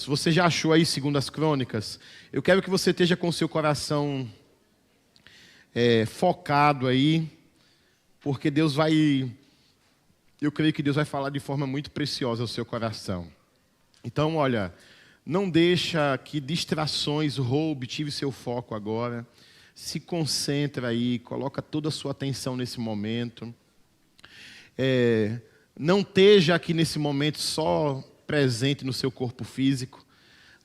Se você já achou aí 2 Crônicas, eu quero que você esteja com o seu coração focado aí, porque Deus vai, eu creio que Deus vai falar de forma muito preciosa ao seu coração. Então, olha, não deixa que distrações roube, tire seu foco agora. Se concentra aí, coloca toda a sua atenção nesse momento. Não esteja aqui nesse momento só presente no seu corpo físico,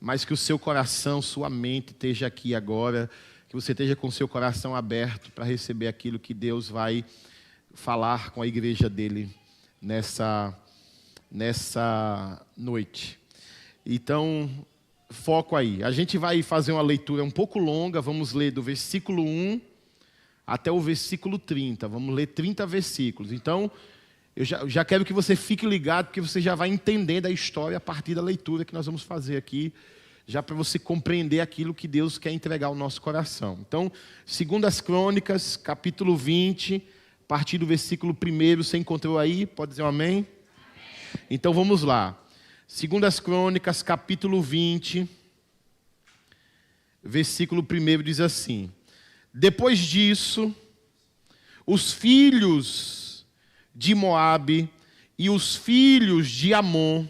mas que o seu coração, sua mente esteja aqui agora, que você esteja com o seu coração aberto para receber aquilo que Deus vai falar com a igreja dele nessa noite. Então, foco aí. A gente vai fazer uma leitura um pouco longa, vamos ler do versículo 1 até o versículo 30. Vamos ler 30 versículos. Então, eu já quero que você fique ligado, porque você já vai entendendo a história a partir da leitura que nós vamos fazer aqui, já para você compreender aquilo que Deus quer entregar ao nosso coração. Então, 2 Crônicas, capítulo 20, a partir do versículo 1, você encontrou aí? Pode dizer um amém? Amém. Então, vamos lá. 2 Crônicas, capítulo 20, versículo 1 diz assim: Depois disso, os filhos de Moabe e os filhos de Amon,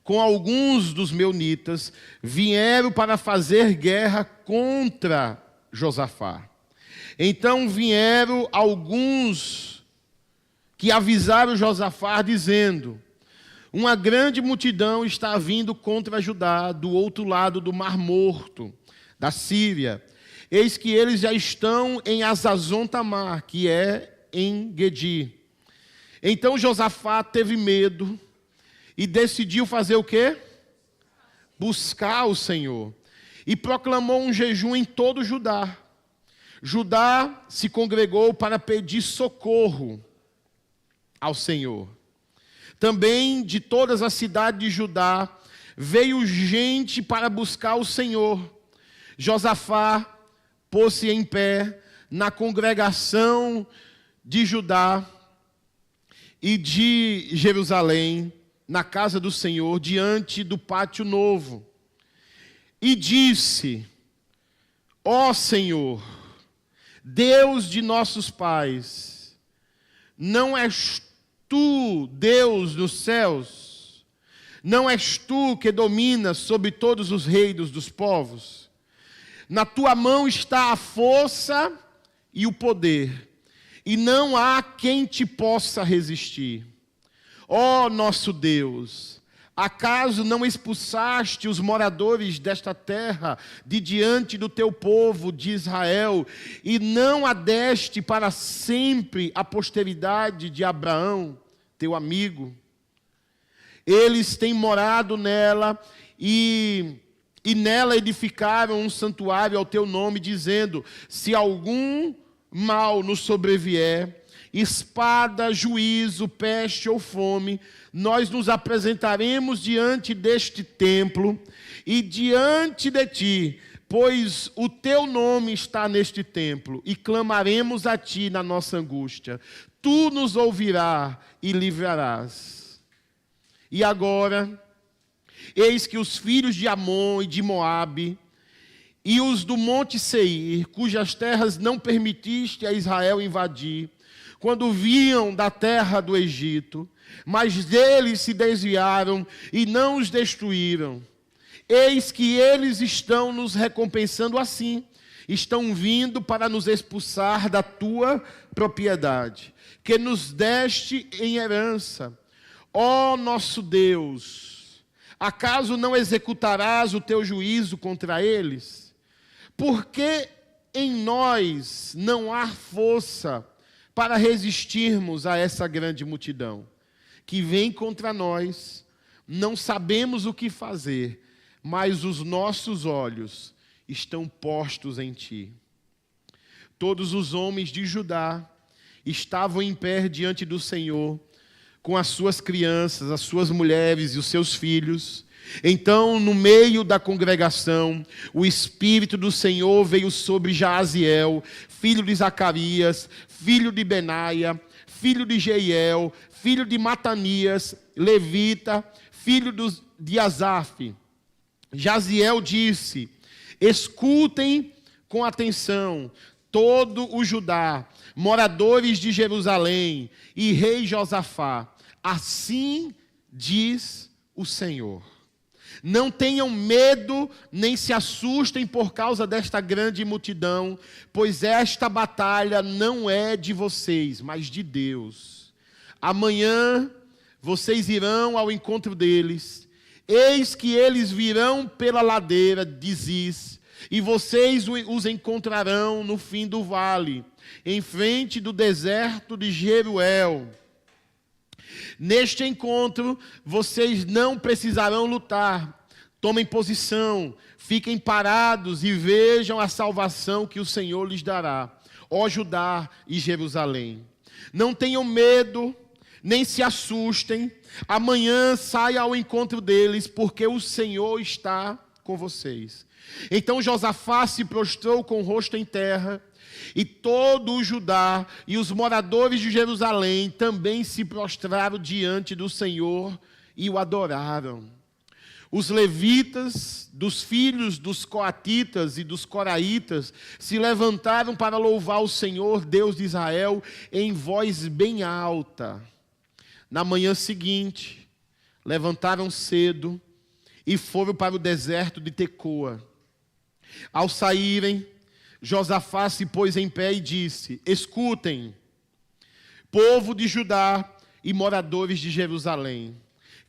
com alguns dos meunitas, vieram para fazer guerra contra Josafá. Então vieram alguns que avisaram Josafá, dizendo: uma grande multidão está vindo contra Judá, do outro lado do Mar Morto, da Síria. Eis que eles já estão em Hazazon Tamar, que é em Gedi. Então Josafá teve medo e decidiu fazer o quê? Buscar o Senhor. E proclamou um jejum em todo Judá. Judá se congregou para pedir socorro ao Senhor. Também de todas as cidades de Judá veio gente para buscar o Senhor. Josafá pôs-se em pé na congregação de Judá e de Jerusalém, na casa do Senhor, diante do pátio novo, e disse: ó Senhor, Deus de nossos pais, não és tu Deus dos céus? Não és tu que dominas sobre todos os reinos dos povos? Na tua mão está a força e o poder, e não há quem te possa resistir. Ó nosso Deus, acaso não expulsaste os moradores desta terra de diante do teu povo de Israel, e não adeste para sempre a posteridade de Abraão, teu amigo? Eles têm morado nela e nela edificaram um santuário ao teu nome, dizendo: se algum mal nos sobrevier, espada, juízo, peste ou fome, nós nos apresentaremos diante deste templo e diante de ti, pois o teu nome está neste templo, e clamaremos a ti na nossa angústia. Tu nos ouvirás e livrarás. E agora, eis que os filhos de Amon e de Moabe, e os do monte Seir, cujas terras não permitiste a Israel invadir, quando vinham da terra do Egito, mas deles se desviaram e não os destruíram. Eis que eles estão nos recompensando assim, estão vindo para nos expulsar da tua propriedade, que nos deste em herança. Ó nosso Deus, acaso não executarás o teu juízo contra eles? Porque em nós não há força para resistirmos a essa grande multidão que vem contra nós. Não sabemos o que fazer, mas os nossos olhos estão postos em ti. Todos os homens de Judá estavam em pé diante do Senhor, com as suas crianças, as suas mulheres e os seus filhos. Então, no meio da congregação, o Espírito do Senhor veio sobre Jaaziel, filho de Zacarias, filho de Benaia, filho de Jeiel, filho de Matanias, levita, filho de Asaf. Jaziel disse: escutem com atenção todo o Judá, moradores de Jerusalém e rei Josafá. Assim diz o Senhor: não tenham medo, nem se assustem por causa desta grande multidão, pois esta batalha não é de vocês, mas de Deus. Amanhã vocês irão ao encontro deles. Eis que eles virão pela ladeira de Ziz, e vocês os encontrarão no fim do vale, em frente do deserto de Jeruel. Neste encontro, vocês não precisarão lutar. Tomem posição, fiquem parados e vejam a salvação que o Senhor lhes dará, ó Judá e Jerusalém. Não tenham medo, nem se assustem. Amanhã saia ao encontro deles, porque o Senhor está com vocês. Então Josafá se prostrou com o rosto em terra, e todo o Judá e os moradores de Jerusalém também se prostraram diante do Senhor e o adoraram. Os levitas, dos filhos dos coatitas e dos coraitas, se levantaram para louvar o Senhor, Deus de Israel, em voz bem alta. Na manhã seguinte, levantaram cedo e foram para o deserto de Tecoa. Ao saírem, Josafá se pôs em pé e disse: escutem, povo de Judá e moradores de Jerusalém,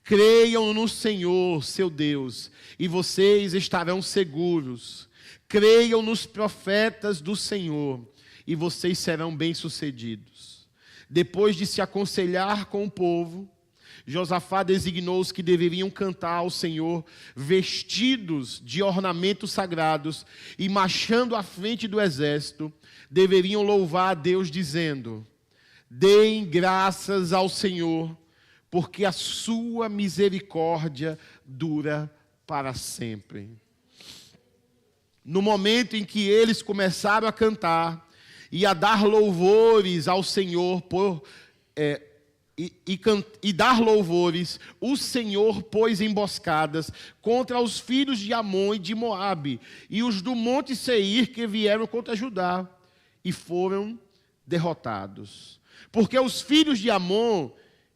creiam no Senhor, seu Deus, e vocês estarão seguros. Creiam nos profetas do Senhor, e vocês serão bem-sucedidos. Depois de se aconselhar com o povo, Josafá designou os que deveriam cantar ao Senhor, vestidos de ornamentos sagrados e marchando à frente do exército, deveriam louvar a Deus dizendo: deem graças ao Senhor, porque a sua misericórdia dura para sempre. No momento em que eles começaram a cantar e a dar louvores ao Senhor e dar louvores, o Senhor pôs emboscadas contra os filhos de Amon e de Moabe, e os do monte Seir que vieram contra Judá, e foram derrotados. Porque os filhos de Amon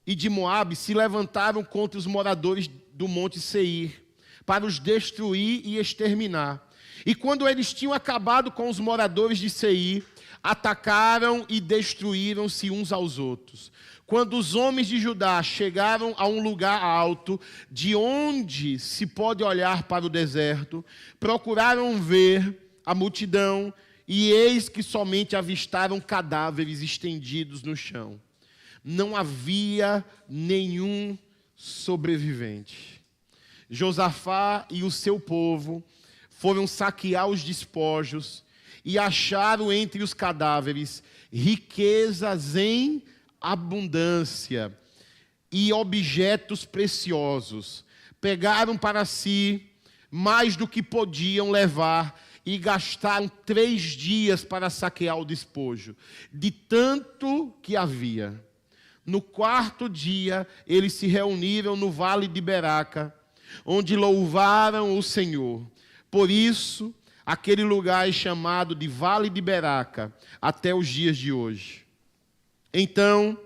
e de Moabe se levantaram contra os moradores do monte Seir, para os destruir e exterminar. E quando eles tinham acabado com os moradores de Seir, atacaram e destruíram-se uns aos outros. Quando os homens de Judá chegaram a um lugar alto, de onde se pode olhar para o deserto, procuraram ver a multidão, e eis que somente avistaram cadáveres estendidos no chão. Não havia nenhum sobrevivente. Josafá e o seu povo foram saquear os despojos e acharam entre os cadáveres riquezas em abundância e objetos preciosos. Pegaram para si mais do que podiam levar e gastaram 3 dias para saquear o despojo, de tanto que havia. No 4º dia, eles se reuniram no vale de Beraca, onde louvaram o Senhor. Por isso, aquele lugar é chamado de Vale de Beraca até os dias de hoje. Então,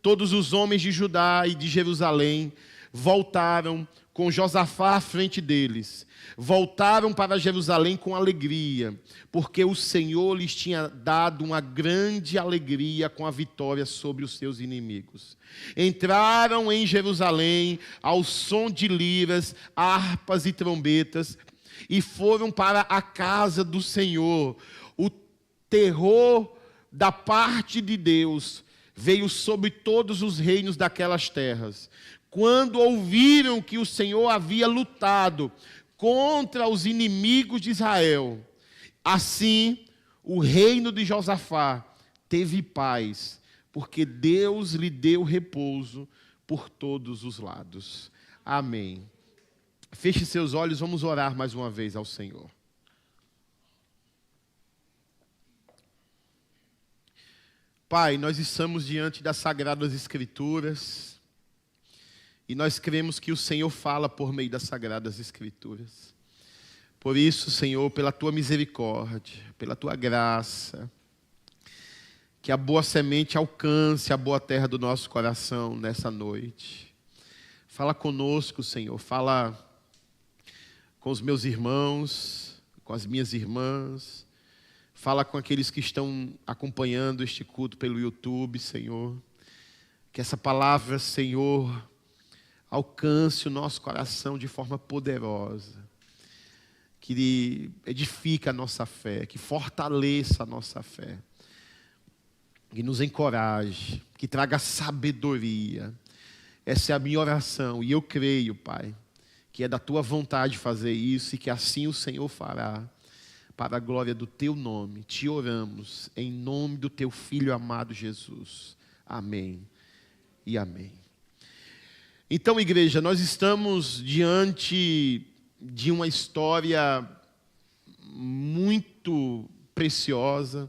todos os homens de Judá e de Jerusalém voltaram com Josafá à frente deles. Voltaram para Jerusalém com alegria, porque o Senhor lhes tinha dado uma grande alegria com a vitória sobre os seus inimigos. Entraram em Jerusalém ao som de liras, harpas e trombetas, e foram para a casa do Senhor. O terror da parte de Deus veio sobre todos os reinos daquelas terras. Quando ouviram que o Senhor havia lutado contra os inimigos de Israel, assim o reino de Josafá teve paz, porque Deus lhe deu repouso por todos os lados. Amém. Feche seus olhos, vamos orar mais uma vez ao Senhor. Pai, nós estamos diante das Sagradas Escrituras E nós cremos que o Senhor fala por meio das Sagradas Escrituras. Por isso, Senhor, pela Tua misericórdia, pela Tua graça, que a boa semente alcance a boa terra do nosso coração nessa noite. Fala conosco, Senhor. Fala com os meus irmãos, com as minhas irmãs. Fala com aqueles que estão acompanhando este culto pelo YouTube, Senhor. Que essa palavra, Senhor, alcance o nosso coração de forma poderosa. Que edifique a nossa fé, que fortaleça a nossa fé. Que nos encoraje, que traga sabedoria. Essa é a minha oração e eu creio, Pai, que é da Tua vontade fazer isso e que assim o Senhor fará, para a glória do Teu nome. Te oramos em nome do Teu Filho amado Jesus. Amém e amém. Então, igreja, nós estamos diante de uma história muito preciosa.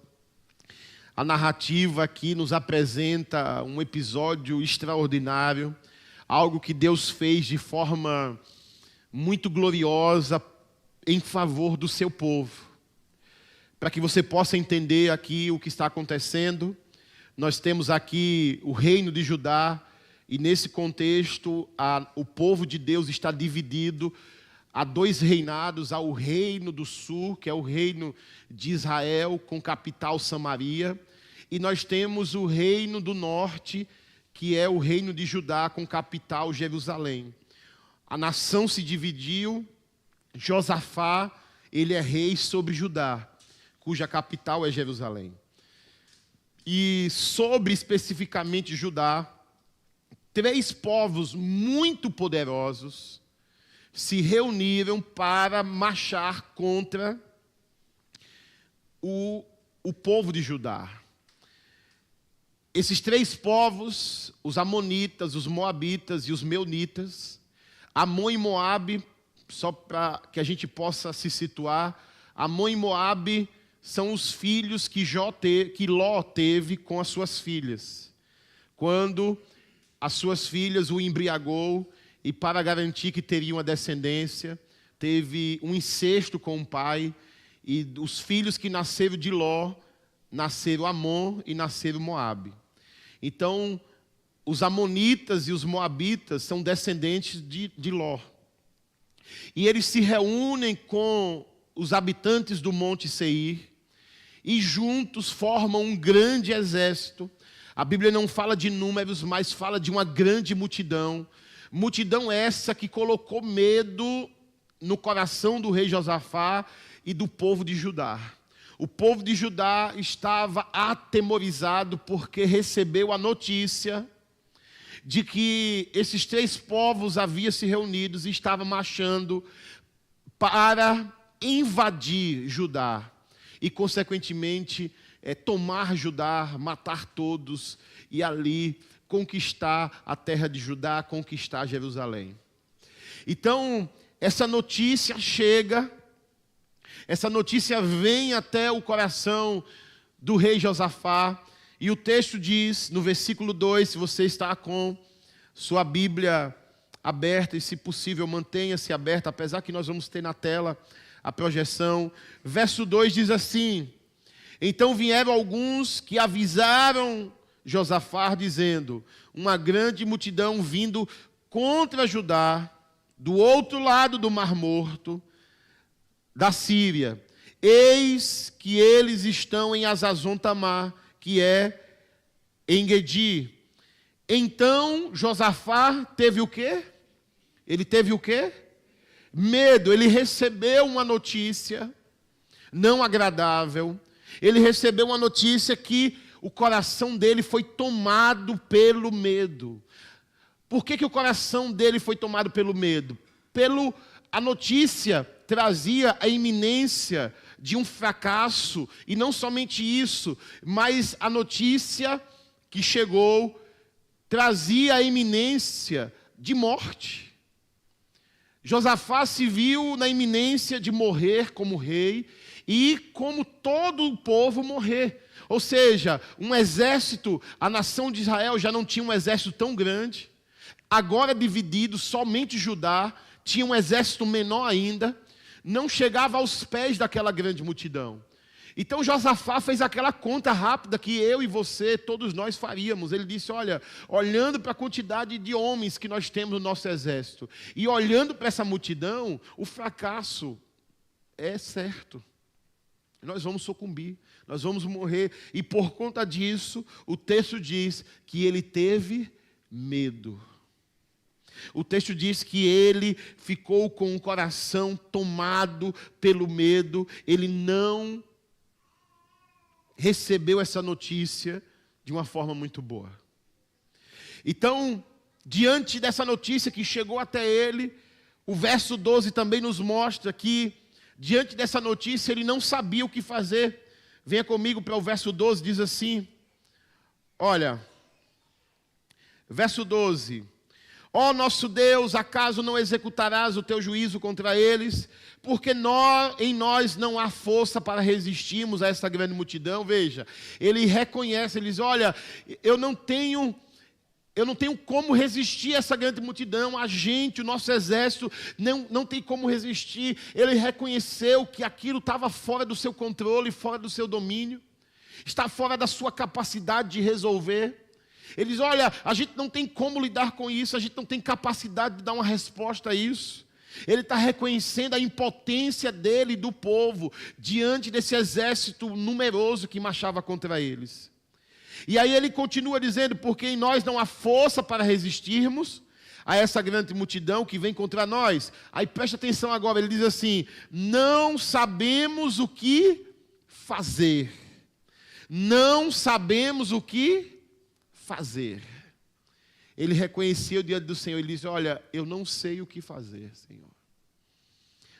A narrativa aqui nos apresenta um episódio extraordinário, algo que Deus fez de forma muito gloriosa em favor do seu povo. Para que você possa entender aqui o que está acontecendo, nós temos aqui o reino de Judá, e nesse contexto o povo de Deus está dividido. Há dois reinados, há o reino do sul, que é o reino de Israel, com capital Samaria. E nós temos o reino do norte, que é o reino de Judá, com capital Jerusalém. A nação se dividiu. Josafá, ele é rei sobre Judá, cuja capital é Jerusalém. E sobre especificamente Judá, 3 povos muito poderosos se reuniram para marchar contra o povo de Judá. Esses 3 povos, os amonitas, os moabitas e os meunitas, Amon e Moabe, só para que a gente possa se situar, Amon e Moabe são os filhos que Ló teve com as suas filhas. Quando as suas filhas o embriagou, e para garantir que teria uma descendência, teve um incesto com o pai, e os filhos que nasceram de Ló, nasceram Amon e nasceram Moabe. Então, os amonitas e os moabitas são descendentes de Ló. E eles se reúnem com os habitantes do Monte Seir, e juntos formam um grande exército. A Bíblia não fala de números, mas fala de uma grande multidão. Multidão essa que colocou medo no coração do rei Josafá e do povo de Judá. O povo de Judá estava atemorizado porque recebeu a notícia de que esses 3 povos haviam se reunido e estavam marchando para invadir Judá e, consequentemente, tomar Judá, matar todos e ali conquistar a terra de Judá, conquistar Jerusalém. Então, essa notícia chega, essa notícia vem até o coração do rei Josafá, e o texto diz, no versículo 2, se você está com sua Bíblia aberta, e se possível mantenha-se aberta, apesar que nós vamos ter na tela a projeção. Verso 2 diz assim: então vieram alguns que avisaram Josafá, dizendo: uma grande multidão vindo contra Judá, do outro lado do Mar Morto, da Síria. Eis que eles estão em Hazazon Tamar, que é em Gedi. Então Josafá teve o quê? Ele teve o quê? Medo. Ele recebeu uma notícia não agradável. Ele recebeu uma notícia que o coração dele foi tomado pelo medo. Por que o coração dele foi tomado pelo medo? A notícia trazia a iminência de um fracasso, e não somente isso, mas a notícia que chegou trazia a iminência de morte. Josafá se viu na iminência de morrer como rei, e como todo o povo morrer. Ou seja, um exército, a nação de Israel já não tinha um exército tão grande. agora dividido, somente Judá, tinha um exército menor ainda, não chegava aos pés daquela grande multidão. Então Josafá fez aquela conta rápida que eu e você, todos nós faríamos. Ele disse, olha, olhando para a quantidade de homens que nós temos no nosso exército, e olhando para essa multidão, o fracasso é certo. Nós vamos sucumbir, nós vamos morrer. E por conta disso, o texto diz que ele teve medo. O texto diz que ele ficou com o coração tomado pelo medo, ele não recebeu essa notícia de uma forma muito boa. Então, diante dessa notícia que chegou até ele, o verso 12 também nos mostra que, diante dessa notícia, ele não sabia o que fazer. Venha comigo para o verso 12, diz assim, olha, verso 12, ó nosso Deus, acaso não executarás o teu juízo contra eles? Porque em nós não há força para resistirmos a essa grande multidão. Veja, ele reconhece, ele diz, olha, eu não tenho como resistir a essa grande multidão, a gente, o nosso exército, não tem como resistir. Ele reconheceu que aquilo estava fora do seu controle, fora do seu domínio, está fora da sua capacidade de resolver. Ele diz, olha, a gente não tem como lidar com isso, a gente não tem capacidade de dar uma resposta a isso. Ele está reconhecendo a impotência dele e do povo diante desse exército numeroso que marchava contra eles. E aí ele continua dizendo, porque em nós não há força para resistirmos a essa grande multidão que vem contra nós. Aí presta atenção agora, ele diz assim, não sabemos o que fazer. Não sabemos o que fazer. Ele reconheceu diante do Senhor, ele disse, olha, eu não sei o que fazer, Senhor.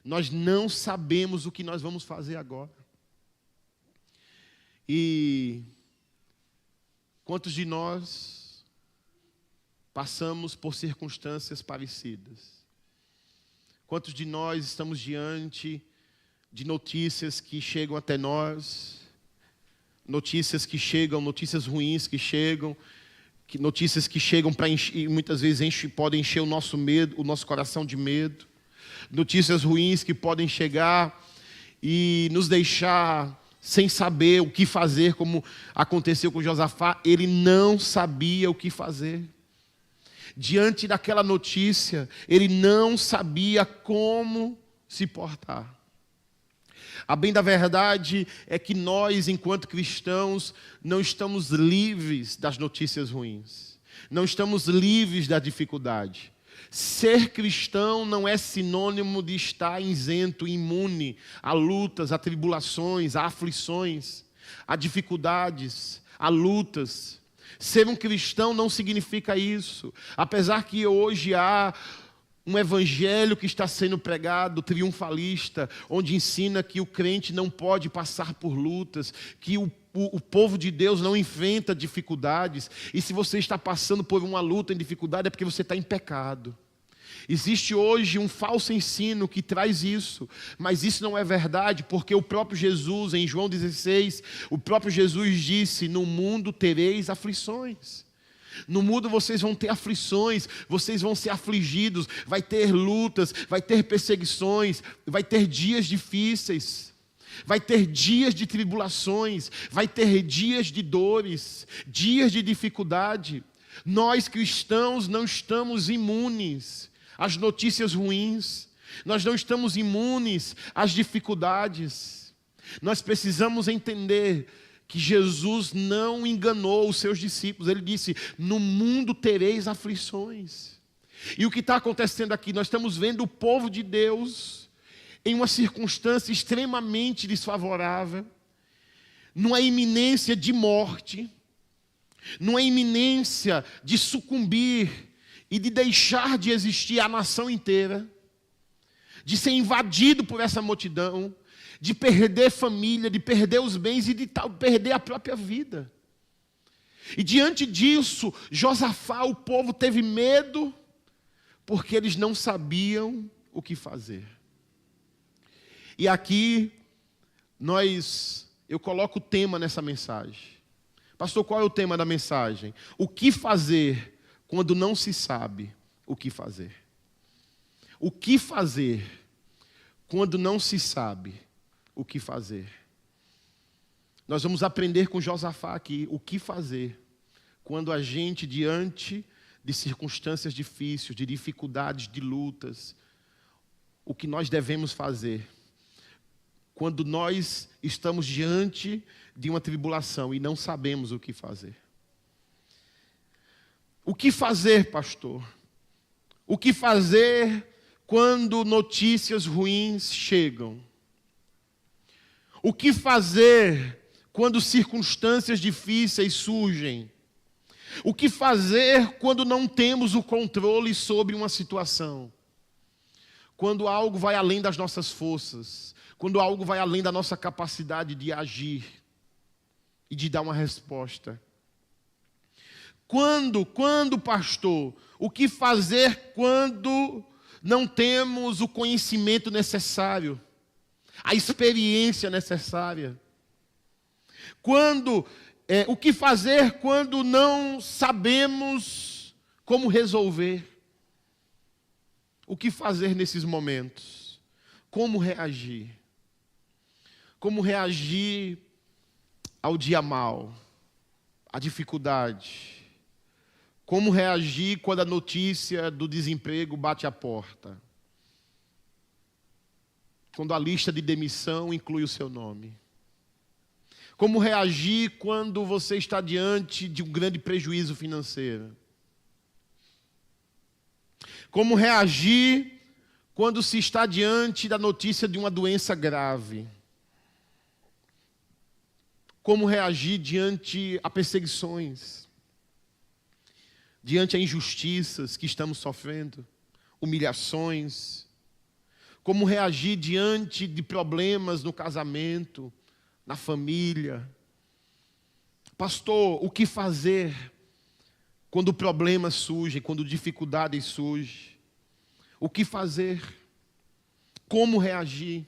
Nós não sabemos o que nós vamos fazer agora. E quantos de nós passamos por circunstâncias parecidas? Quantos de nós estamos diante de notícias que chegam até nós, notícias ruins que chegam, notícias que chegam para encher, muitas vezes podem encher o nosso medo, o nosso coração de medo, notícias ruins que podem chegar e nos deixar sem saber o que fazer, como aconteceu com Josafá. Ele não sabia o que fazer. Diante daquela notícia, ele não sabia como se portar. A bem da verdade é que nós, enquanto cristãos, não estamos livres das notícias ruins. Não estamos livres da dificuldade. Ser cristão não é sinônimo de estar isento, imune a lutas, a tribulações, a aflições, a dificuldades, a lutas. Ser um cristão não significa isso. Apesar que hoje há um evangelho que está sendo pregado, triunfalista, onde ensina que o crente não pode passar por lutas, que o povo de Deus não enfrenta dificuldades, e se você está passando por uma luta em dificuldade é porque você está em pecado. Existe hoje um falso ensino que traz isso, mas isso não é verdade, porque o próprio Jesus, em João 16, o próprio Jesus disse, no mundo tereis aflições. No mundo vocês vão ter aflições, vocês vão ser afligidos, vai ter lutas, vai ter perseguições, vai ter dias difíceis, vai ter dias de tribulações, vai ter dias de dores, dias de dificuldade. Nós cristãos não estamos imunes às notícias ruins, nós não estamos imunes às dificuldades. Nós precisamos entender que Jesus não enganou os seus discípulos. Ele disse, no mundo tereis aflições. E o que está acontecendo aqui? Nós estamos vendo o povo de Deus em uma circunstância extremamente desfavorável, numa iminência de morte, numa iminência de sucumbir e de deixar de existir a nação inteira, de ser invadido por essa multidão, de perder família, de perder os bens e de perder a própria vida. E diante disso, Josafá, o povo teve medo, porque eles não sabiam o que fazer. E aqui, eu coloco o tema nessa mensagem. Pastor, qual é o tema da mensagem? O que fazer quando não se sabe o que fazer? O que fazer quando não se sabe o que fazer? Nós vamos aprender com Josafá aqui o que fazer quando a gente, diante de circunstâncias difíceis, de dificuldades, de lutas, o que nós devemos fazer quando nós estamos diante de uma tribulação e não sabemos o que fazer. O que fazer, pastor? O que fazer quando notícias ruins chegam? O que fazer quando circunstâncias difíceis surgem? O que fazer quando não temos o controle sobre uma situação? Quando algo vai além das nossas forças, quando algo vai além da nossa capacidade de agir e de dar uma resposta. Quando, pastor, o que fazer quando não temos o conhecimento necessário, a experiência necessária? O que fazer quando não sabemos como resolver? O que fazer nesses momentos? Como reagir? Como reagir ao dia mau, à dificuldade? Como reagir quando a notícia do desemprego bate à porta? Quando a lista de demissão inclui o seu nome? Como reagir quando você está diante de um grande prejuízo financeiro? Como reagir quando se está diante da notícia de uma doença grave? Como reagir diante a perseguições? Diante a injustiças que estamos sofrendo? Humilhações? Como reagir diante de problemas no casamento, na família? Pastor, o que fazer quando problemas surgem, quando dificuldades surgem? O que fazer? Como reagir?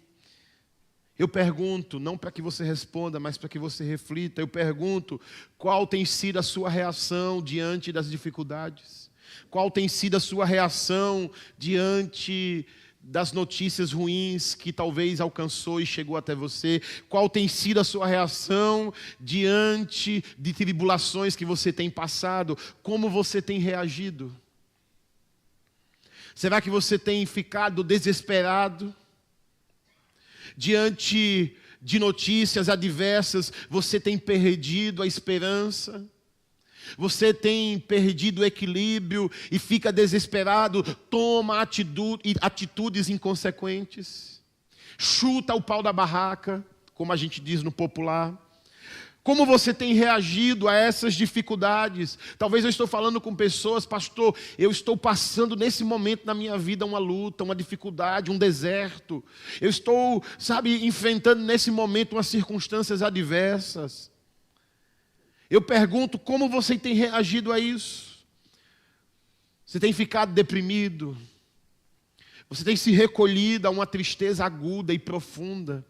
Eu pergunto, não para que você responda, mas para que você reflita. Eu pergunto, qual tem sido a sua reação diante das dificuldades? Qual tem sido a sua reação diante das notícias ruins que talvez alcançou e chegou até você? Qual tem sido a sua reação diante de tribulações que você tem passado? Como você tem reagido? Será que você tem ficado desesperado? Diante de notícias adversas, você tem perdido a esperança? Você tem perdido o equilíbrio e fica desesperado, toma atitudes inconsequentes, chuta o pau da barraca, como a gente diz no popular. Como você tem reagido a essas dificuldades? Talvez eu estou falando com pessoas, pastor, eu estou passando nesse momento na minha vida uma luta, uma dificuldade, um deserto. Eu estou, enfrentando nesse momento umas circunstâncias adversas. Eu pergunto, como você tem reagido a isso? Você tem ficado deprimido? Você tem se recolhido a uma tristeza aguda e profunda?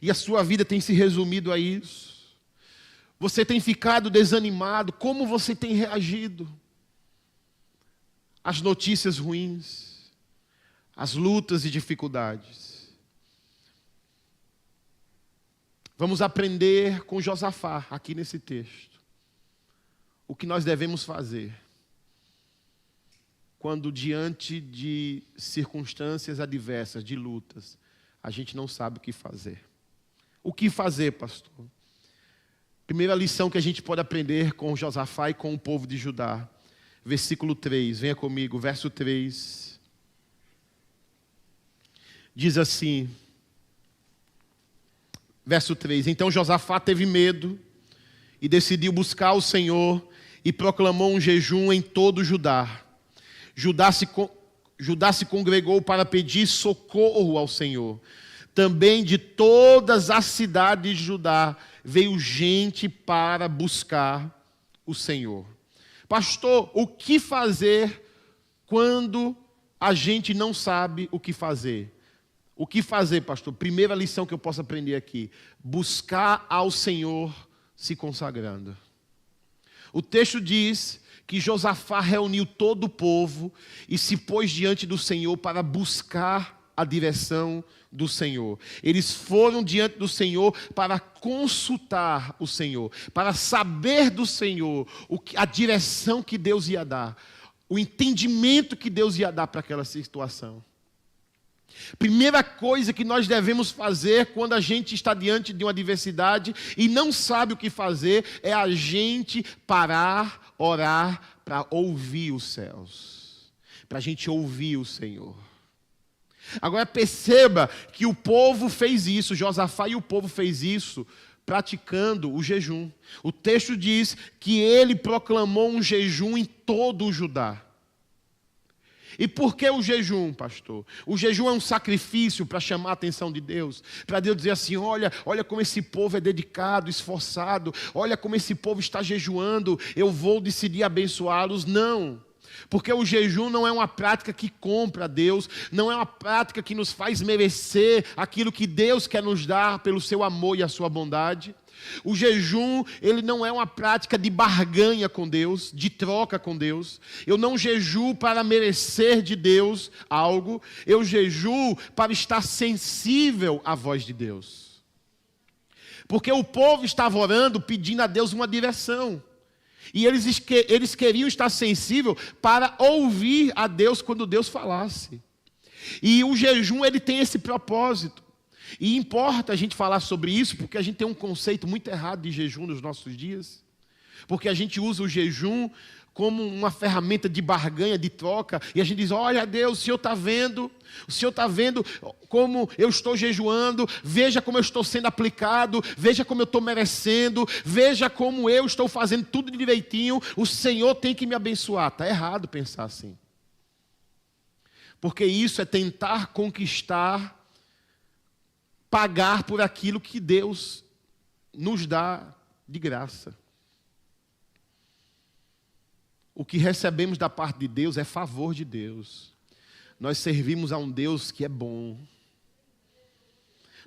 E a sua vida tem se resumido a isso? Você tem ficado desanimado? Como você tem reagido às notícias ruins, às lutas e dificuldades? Vamos aprender com Josafá aqui nesse texto. O que nós devemos fazer quando diante de circunstâncias adversas, de lutas, a gente não sabe o que fazer. O que fazer, pastor? Primeira lição que a gente pode aprender com Josafá e com o povo de Judá. Versículo 3, venha comigo, verso 3. Diz assim, verso 3. Então Josafá teve medo e decidiu buscar o Senhor e proclamou um jejum em todo Judá. Judá se congregou para pedir socorro ao Senhor. Também de todas as cidades de Judá veio gente para buscar o Senhor. Pastor, o que fazer quando a gente não sabe o que fazer? O que fazer, pastor? Primeira lição que eu posso aprender aqui: buscar ao Senhor se consagrando. O texto diz que Josafá reuniu todo o povo e se pôs diante do Senhor para buscar a direção do Senhor. Eles foram diante do Senhor para consultar o Senhor, para saber do Senhor a direção que Deus ia dar, o entendimento que Deus ia dar para aquela situação. Primeira coisa que nós devemos fazer quando a gente está diante de uma adversidade e não sabe o que fazer, é a gente parar, orar para ouvir os céus, para a gente ouvir o Senhor. Agora perceba que o povo fez isso, Josafá e o povo fez isso, praticando o jejum. O texto diz que ele proclamou um jejum em todo o Judá. E por que o jejum, pastor? O jejum é um sacrifício para chamar a atenção de Deus, para Deus dizer assim, olha como esse povo é dedicado, esforçado, olha como esse povo está jejuando, eu vou decidir abençoá-los. Não, porque o jejum não é uma prática que compra a Deus, não é uma prática que nos faz merecer aquilo que Deus quer nos dar pelo seu amor e a sua bondade. O jejum, ele não é uma prática de barganha com Deus, de troca com Deus. Eu não jejuo para merecer de Deus algo, eu jejuo para estar sensível à voz de Deus. Porque o povo estava orando, pedindo a Deus uma direção. E eles queriam estar sensível para ouvir a Deus quando Deus falasse. E o jejum, ele tem esse propósito. E importa a gente falar sobre isso, porque a gente tem um conceito muito errado de jejum nos nossos dias. Porque a gente usa o jejum como uma ferramenta de barganha, de troca. E a gente diz, olha Deus, o Senhor está vendo como eu estou jejuando, veja como eu estou sendo aplicado, veja como eu estou merecendo, veja como eu estou fazendo tudo direitinho, o Senhor tem que me abençoar. Está errado pensar assim. Porque isso é tentar conquistar, pagar por aquilo que Deus nos dá de graça. O que recebemos da parte de Deus é favor de Deus. Nós servimos a um Deus que é bom.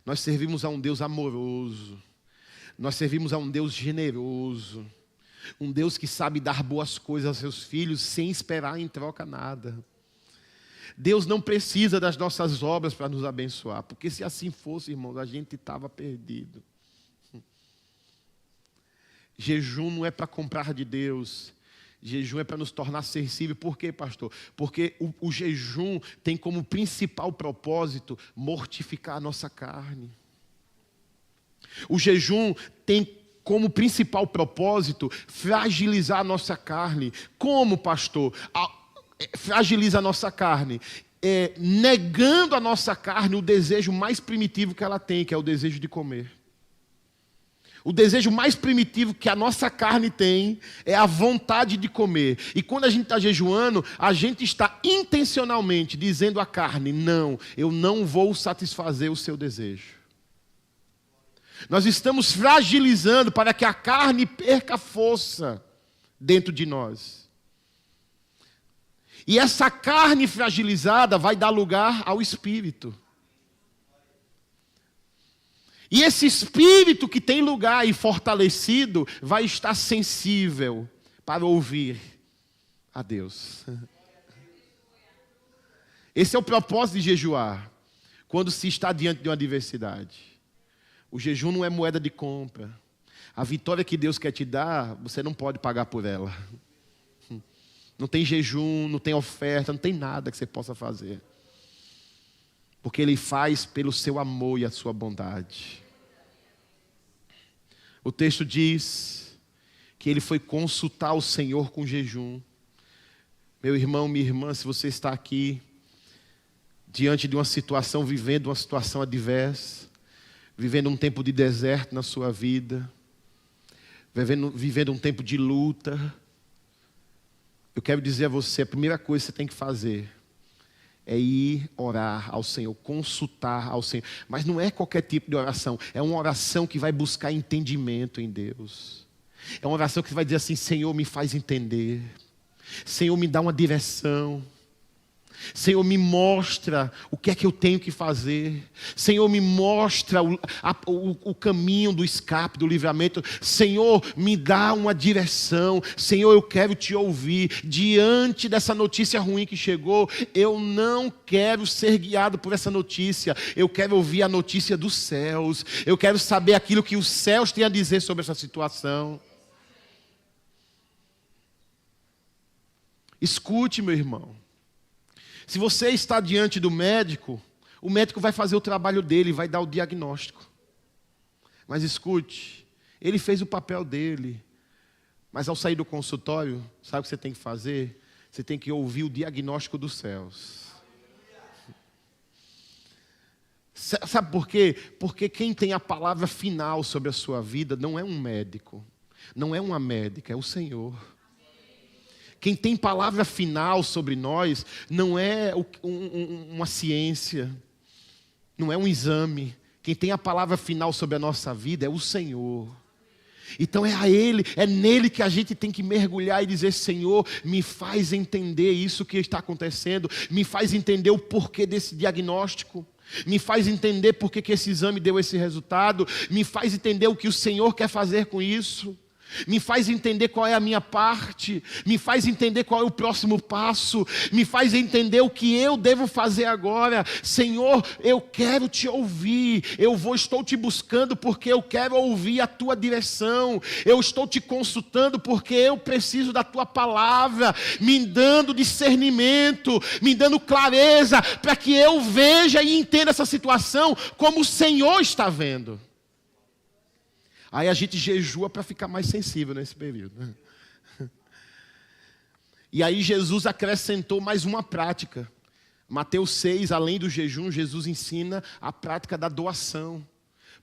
Nós servimos a um Deus amoroso. Nós servimos a um Deus generoso. Um Deus que sabe dar boas coisas aos seus filhos sem esperar em troca nada. Deus não precisa das nossas obras para nos abençoar, porque se assim fosse, irmãos, a gente estava perdido. Jejum não é para comprar de Deus, jejum é para nos tornar sensíveis. Por quê, pastor? Porque o jejum tem como principal propósito mortificar a nossa carne. O jejum tem como principal propósito fragilizar a nossa carne. Como, pastor? Fragiliza a nossa carne, negando a nossa carne o desejo mais primitivo que ela tem, que é o desejo de comer. O desejo mais primitivo que a nossa carne tem é a vontade de comer. E quando a gente está jejuando, a gente está intencionalmente dizendo à carne, não, eu não vou satisfazer o seu desejo. Nós estamos fragilizando para que a carne perca força dentro de nós. E essa carne fragilizada vai dar lugar ao espírito. E esse espírito que tem lugar e fortalecido vai estar sensível para ouvir a Deus. Esse é o propósito de jejuar, quando se está diante de uma adversidade. O jejum não é moeda de compra. A vitória que Deus quer te dar, você não pode pagar por ela. Não tem jejum, não tem oferta, não tem nada que você possa fazer. Porque Ele faz pelo seu amor e a sua bondade. O texto diz que ele foi consultar o Senhor com jejum. Meu irmão, minha irmã, se você está aqui, diante de uma situação, vivendo uma situação adversa, vivendo um tempo de deserto na sua vida, vivendo um tempo de luta, eu quero dizer a você, a primeira coisa que você tem que fazer é ir orar ao Senhor, consultar ao Senhor. Mas não é qualquer tipo de oração, é uma oração que vai buscar entendimento em Deus. É uma oração que vai dizer assim, Senhor, me faz entender. Senhor, me dá uma direção. Senhor, me mostra o que é que eu tenho que fazer. Senhor, me mostra o caminho do escape, do livramento. Senhor, me dá uma direção. Senhor, eu quero te ouvir. Diante dessa notícia ruim que chegou, eu não quero ser guiado por essa notícia. Eu quero ouvir a notícia dos céus. Eu quero saber aquilo que os céus têm a dizer sobre essa situação. Escute, meu irmão. Se você está diante do médico, o médico vai fazer o trabalho dele, vai dar o diagnóstico. Mas escute, ele fez o papel dele. Mas ao sair do consultório, sabe o que você tem que fazer? Você tem que ouvir o diagnóstico dos céus. Sabe por quê? Porque quem tem a palavra final sobre a sua vida não é um médico, não é uma médica, é o Senhor. Quem tem palavra final sobre nós não é uma ciência, não é um exame. Quem tem a palavra final sobre a nossa vida é o Senhor. Então é a Ele, é nele que a gente tem que mergulhar e dizer: Senhor, me faz entender isso que está acontecendo, me faz entender o porquê desse diagnóstico, me faz entender porque que esse exame deu esse resultado, me faz entender o que o Senhor quer fazer com isso. Me faz entender qual é a minha parte, me faz entender qual é o próximo passo, me faz entender o que eu devo fazer agora. Senhor, eu quero te ouvir, estou te buscando porque eu quero ouvir a tua direção, eu estou te consultando porque eu preciso da tua palavra, me dando discernimento, me dando clareza, para que eu veja e entenda essa situação como o Senhor está vendo. Aí a gente jejua para ficar mais sensível nesse período. E aí Jesus acrescentou mais uma prática. Mateus 6, além do jejum, Jesus ensina a prática da doação.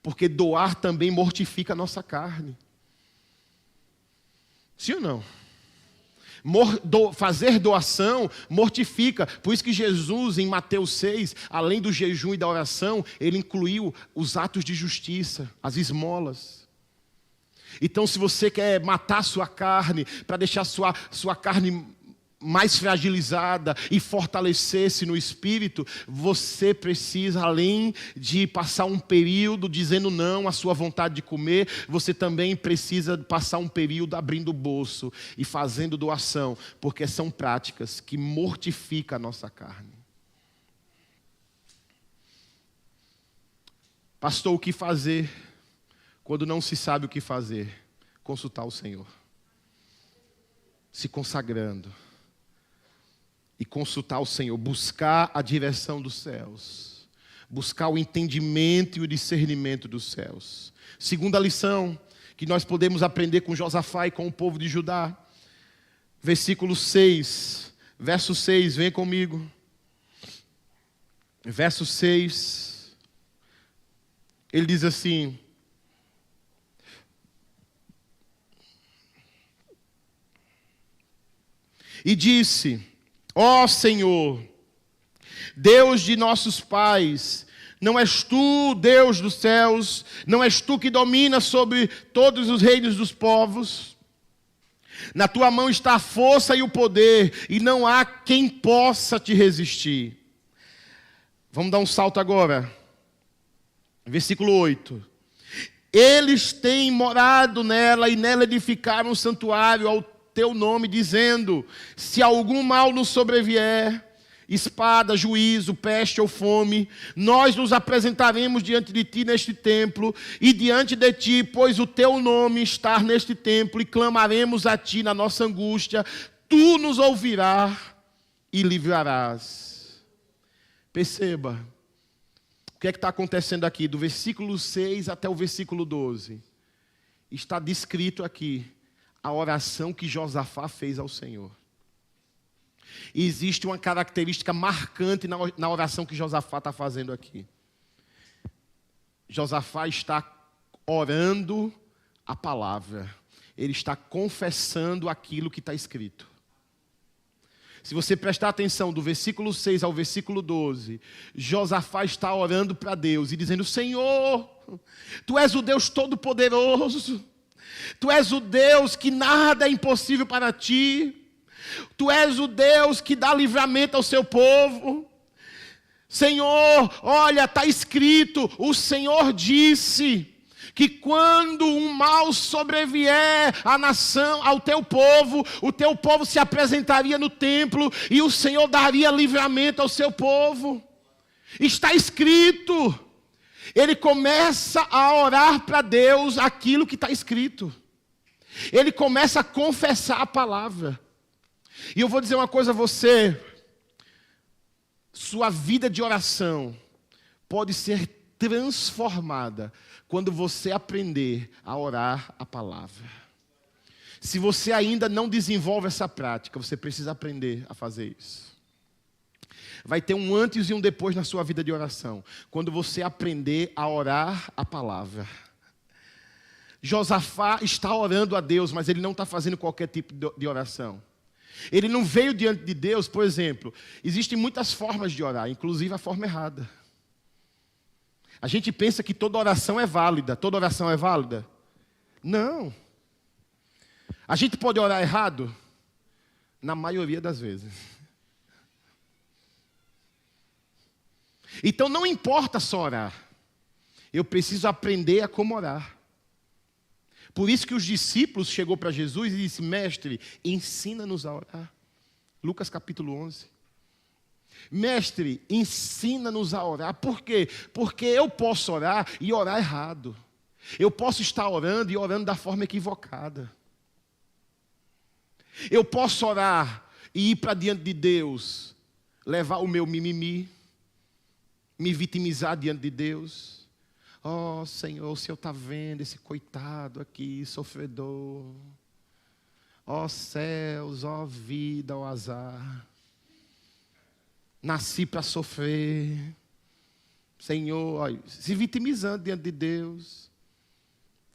Porque doar também mortifica a nossa carne. Sim ou não? Fazer doação mortifica. Por isso que Jesus, em Mateus 6, além do jejum e da oração, ele incluiu os atos de justiça, as esmolas. Então, se você quer matar sua carne, para deixar sua carne mais fragilizada e fortalecer-se no espírito, você precisa, além de passar um período dizendo não à sua vontade de comer, você também precisa passar um período abrindo o bolso e fazendo doação, porque são práticas que mortificam a nossa carne. Pastor, o que fazer quando não se sabe o que fazer? Consultar o Senhor, se consagrando e consultar o Senhor, buscar a direção dos céus, buscar o entendimento e o discernimento dos céus. Segunda lição que nós podemos aprender com Josafá e com o povo de Judá, versículo 6, verso 6, vem comigo. Verso 6, ele diz assim: e disse: ó Senhor, Deus de nossos pais, não és tu, Deus dos céus, não és tu que domina sobre todos os reinos dos povos? Na tua mão está a força e o poder, e não há quem possa te resistir. Vamos dar um salto agora. Versículo 8. Eles têm morado nela, e nela edificaram um santuário ao teu nome, dizendo: se algum mal nos sobrevier, espada, juízo, peste ou fome, nós nos apresentaremos diante de ti neste templo e diante de ti, pois o teu nome está neste templo, e clamaremos a ti na nossa angústia, tu nos ouvirás e livrarás. Perceba o que é que está acontecendo aqui, do versículo 6 até o versículo 12. Está descrito aqui a oração que Josafá fez ao Senhor. E existe uma característica marcante na oração que Josafá está fazendo aqui. Josafá está orando a palavra. Ele está confessando aquilo que está escrito. Se você prestar atenção do versículo 6 ao versículo 12, Josafá está orando para Deus e dizendo: Senhor, Tu és o Deus Todo-Poderoso. Tu és o Deus que nada é impossível para Ti. Tu és o Deus que dá livramento ao seu povo. Senhor, olha, está escrito, o Senhor disse que quando um mal sobrevier à nação, ao teu povo, o teu povo se apresentaria no templo e o Senhor daria livramento ao seu povo. Está escrito. Ele começa a orar para Deus aquilo que está escrito. Ele começa a confessar a palavra. E eu vou dizer uma coisa a você. Sua vida de oração pode ser transformada quando você aprender a orar a palavra. Se você ainda não desenvolve essa prática, você precisa aprender a fazer isso. Vai ter um antes e um depois na sua vida de oração, quando você aprender a orar a palavra. Josafá está orando a Deus, mas ele não está fazendo qualquer tipo de oração. Ele não veio diante de Deus, por exemplo, existem muitas formas de orar, inclusive a forma errada. A gente pensa que toda oração é válida. Toda oração é válida? Não. A gente pode orar errado? Na maioria das vezes. Então não importa só orar. Eu preciso aprender a como orar. Por isso que os discípulos chegou para Jesus e disse: Mestre, ensina-nos a orar. Lucas capítulo 11. Mestre, ensina-nos a orar. Por quê? Porque eu posso orar e orar errado. Eu posso estar orando e orando da forma equivocada. Eu posso orar e ir para diante de Deus, levar o meu mimimi, me vitimizar diante de Deus. Oh, Senhor, o Senhor está vendo esse coitado aqui, sofredor. Ó céus, ó vida, ó azar. Nasci para sofrer. Senhor, ó, se vitimizando diante de Deus.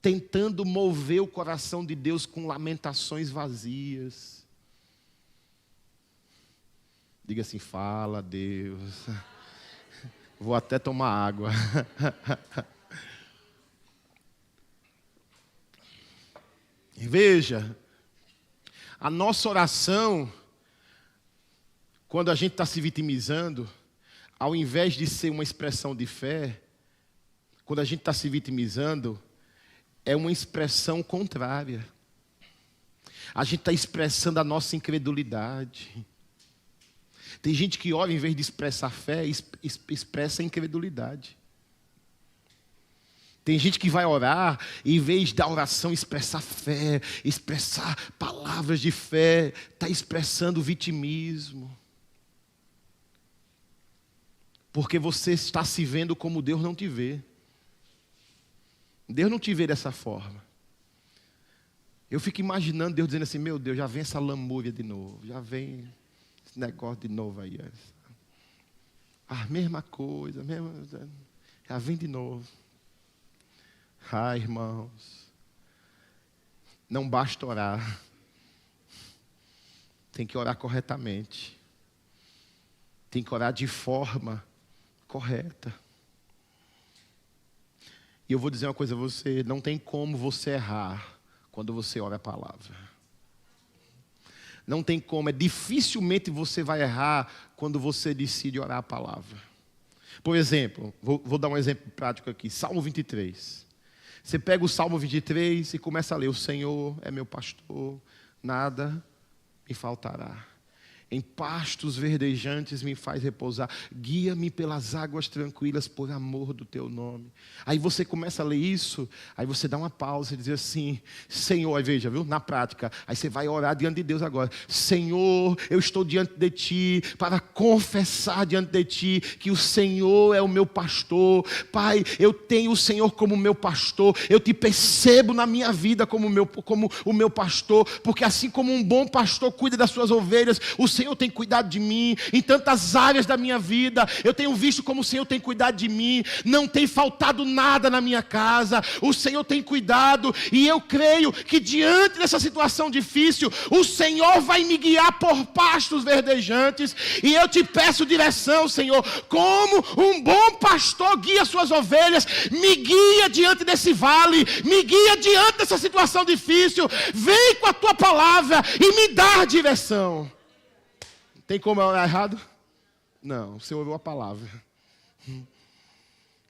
Tentando mover o coração de Deus com lamentações vazias. Diga assim: fala, Deus. Vou até tomar água. Veja, a nossa oração, quando a gente está se vitimizando, ao invés de ser uma expressão de fé, quando a gente está se vitimizando, é uma expressão contrária. A gente está expressando a nossa incredulidade. Tem gente que ora, em vez de expressar fé, expressa incredulidade. Tem gente que vai orar e, em vez da oração expressar fé, expressar palavras de fé, está expressando vitimismo. Porque você está se vendo como Deus não te vê. Deus não te vê dessa forma. Eu fico imaginando Deus dizendo assim: meu Deus, já vem essa lamúria de novo, já vem esse negócio de novo aí. A mesma coisa, já vem de novo. Ai, irmãos, não basta orar. Tem que orar corretamente. Tem que orar de forma correta. E eu vou dizer uma coisa a você: não tem como você errar quando você ora a palavra. Não tem como, dificilmente você vai errar quando você decide orar a palavra. Por exemplo, vou dar um exemplo prático aqui, Salmo 23. Você pega o Salmo 23 e começa a ler: o Senhor é meu pastor, nada me faltará. Em pastos verdejantes me faz repousar. Guia-me pelas águas tranquilas por amor do teu nome. Aí você começa a ler isso. Aí você dá uma pausa e diz assim: Senhor, aí veja, viu? Na prática. Aí você vai orar diante de Deus agora. Senhor, eu estou diante de ti para confessar diante de ti que o Senhor é o meu pastor. Pai, eu tenho o Senhor como meu pastor. Eu te percebo na minha vida como o meu pastor. Porque assim como um bom pastor cuida das suas ovelhas, o Senhor tem cuidado de mim em tantas áreas da minha vida. Eu tenho visto como o Senhor tem cuidado de mim. Não tem faltado nada na minha casa. O Senhor tem cuidado. E eu creio que diante dessa situação difícil, o Senhor vai me guiar por pastos verdejantes. E eu te peço direção, Senhor. Como um bom pastor guia suas ovelhas, me guia diante desse vale. Me guia diante dessa situação difícil. Vem com a tua palavra e me dá direção. Tem como eu orar errado? Não, você orou a palavra.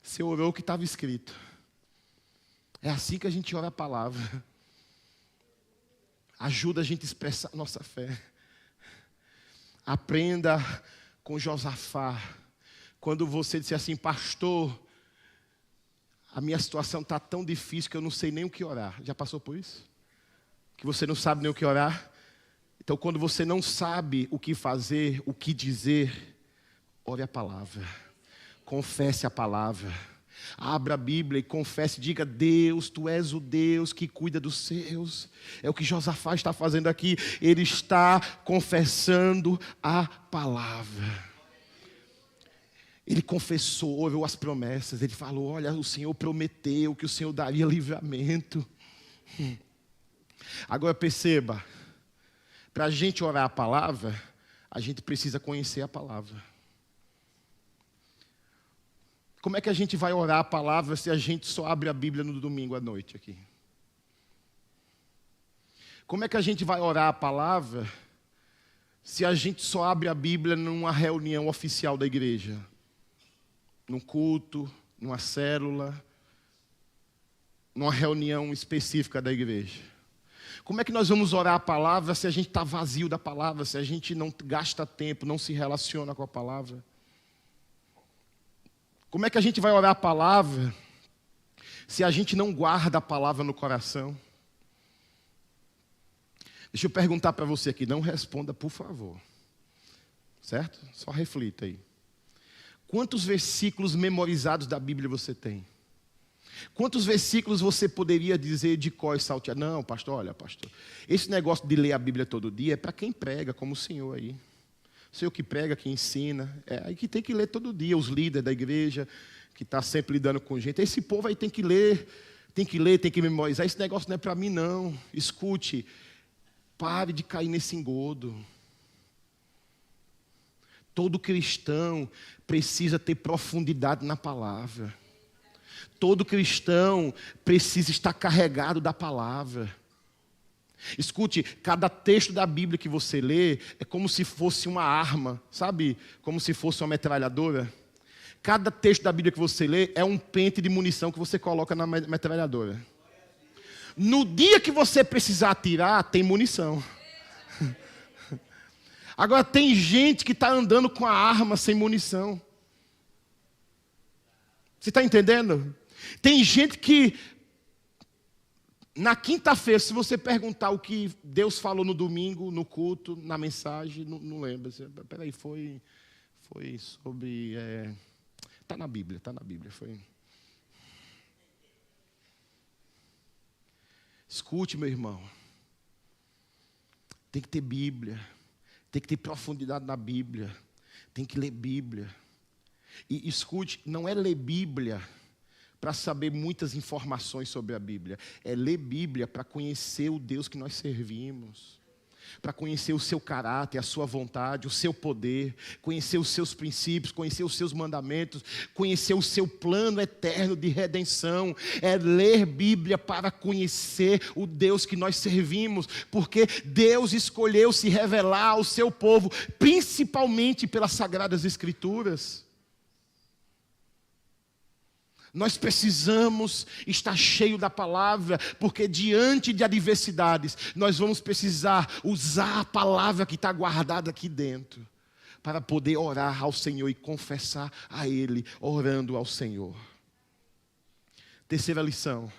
Você orou o que estava escrito. É assim que a gente ora a palavra. Ajuda a gente a expressar nossa fé. Aprenda com Josafá. Quando você disser assim, pastor, a minha situação está tão difícil que eu não sei nem o que orar. Já passou por isso? Que você não sabe nem o que orar? Então, quando você não sabe o que fazer, o que dizer, ore a palavra. Confesse a palavra. Abra a Bíblia e confesse, diga: Deus, Tu és o Deus que cuida dos seus. É o que Josafá está fazendo aqui. Ele está confessando a palavra. Ele confessou, ouviu as promessas. Ele falou: olha, o Senhor prometeu que o Senhor daria livramento. Agora perceba, para a gente orar a palavra, a gente precisa conhecer a palavra. Como é que a gente vai orar a palavra se a gente só abre a Bíblia no domingo à noite aqui? Como é que a gente vai orar a palavra se a gente só abre a Bíblia numa reunião oficial da igreja? Num culto, numa célula, numa reunião específica da igreja? Como é que nós vamos orar a palavra se a gente está vazio da palavra, se a gente não gasta tempo, não se relaciona com a palavra? Como é que a gente vai orar a palavra se a gente não guarda a palavra no coração? Deixa eu perguntar para você aqui, não responda, por favor. Certo? Só reflita aí. Quantos versículos memorizados da Bíblia você tem? Quantos versículos você poderia dizer de cor e saltear? Não, pastor, olha, pastor, esse negócio de ler a Bíblia todo dia é para quem prega, como o senhor aí. O senhor que prega, que ensina, é aí que tem que ler todo dia. Os líderes da igreja, que está sempre lidando com gente. Esse povo aí tem que ler, tem que memorizar. Esse negócio não é para mim, não. Escute, pare de cair nesse engodo. Todo cristão precisa ter profundidade na palavra. Todo cristão precisa estar carregado da palavra. Escute, cada texto da Bíblia que você lê é como se fosse uma arma, sabe? Como se fosse uma metralhadora. Cada texto da Bíblia que você lê é um pente de munição que você coloca na metralhadora. No dia que você precisar atirar, tem munição. Agora tem gente que está andando com a arma sem munição. Você está entendendo? Tem gente que, na quinta-feira, se você perguntar o que Deus falou no domingo, no culto, na mensagem, não lembra. Peraí, foi sobre... Está na Bíblia, foi... Escute, meu irmão. Tem que ter Bíblia. Tem que ter profundidade na Bíblia. Tem que ler Bíblia. E escute, não é ler Bíblia para saber muitas informações sobre a Bíblia. É ler Bíblia para conhecer o Deus que nós servimos. Para conhecer o seu caráter, a sua vontade, o seu poder. Conhecer os seus princípios, conhecer os seus mandamentos. Conhecer o seu plano eterno de redenção. É ler Bíblia para conhecer o Deus que nós servimos. Porque Deus escolheu se revelar ao seu povo, principalmente pelas Sagradas Escrituras. Nós precisamos estar cheio da palavra, porque diante de adversidades, nós vamos precisar usar a palavra que está guardada aqui dentro, para poder orar ao Senhor e confessar a Ele, orando ao Senhor. Terceira lição.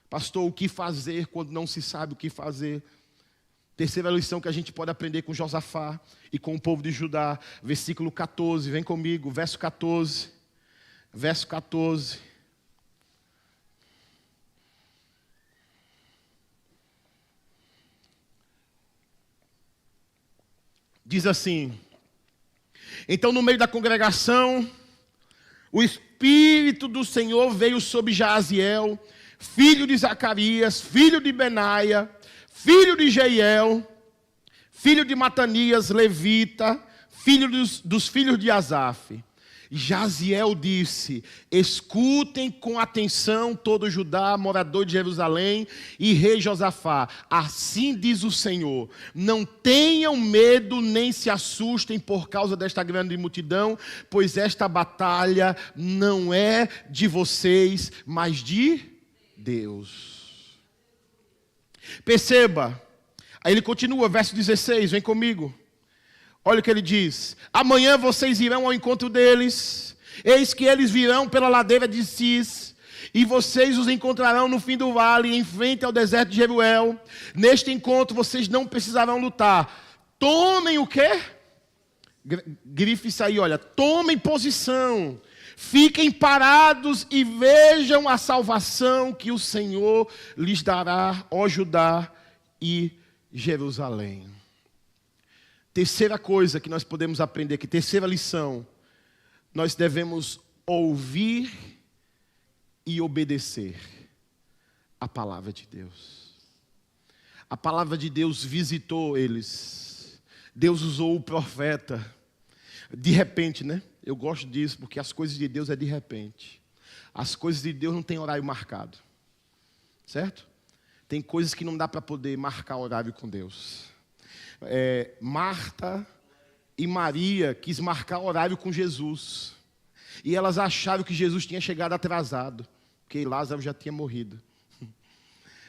Pastor, o que fazer quando não se sabe o que fazer? Terceira lição que a gente pode aprender com Josafá e com o povo de Judá, versículo 14, vem comigo, verso 14. Verso 14. diz assim: então no meio da congregação, o Espírito do Senhor veio sobre Jaaziel, filho de Zacarias, filho de Benaia, filho de Jeiel, filho de Matanias, levita, filho dos filhos de Asaf. Jaaziel disse: escutem com atenção todo Judá, morador de Jerusalém, e rei Josafá. Assim diz o Senhor: não tenham medo nem se assustem por causa desta grande multidão, pois esta batalha não é de vocês, mas de Deus. Perceba, aí ele continua, verso 16, vem comigo. Olha o que ele diz: amanhã vocês irão ao encontro deles, eis que eles virão pela ladeira de Cis, e vocês os encontrarão no fim do vale, em frente ao deserto de Jeruel. Neste encontro vocês não precisarão lutar. Tomem o quê? Grife isso aí, olha. Tomem posição, fiquem parados e vejam a salvação que o Senhor lhes dará, ó Judá e Jerusalém. Terceira coisa que nós podemos aprender aqui, terceira lição: nós devemos ouvir e obedecer a palavra de Deus. A palavra de Deus visitou eles. Deus usou o profeta. De repente, né? Eu gosto disso porque as coisas de Deus é de repente. As coisas de Deus não tem horário marcado. Certo? Tem coisas que não dá para poder marcar horário com Deus. Marta e Maria quis marcar horário com Jesus. E elas acharam que Jesus tinha chegado atrasado, porque Lázaro já tinha morrido.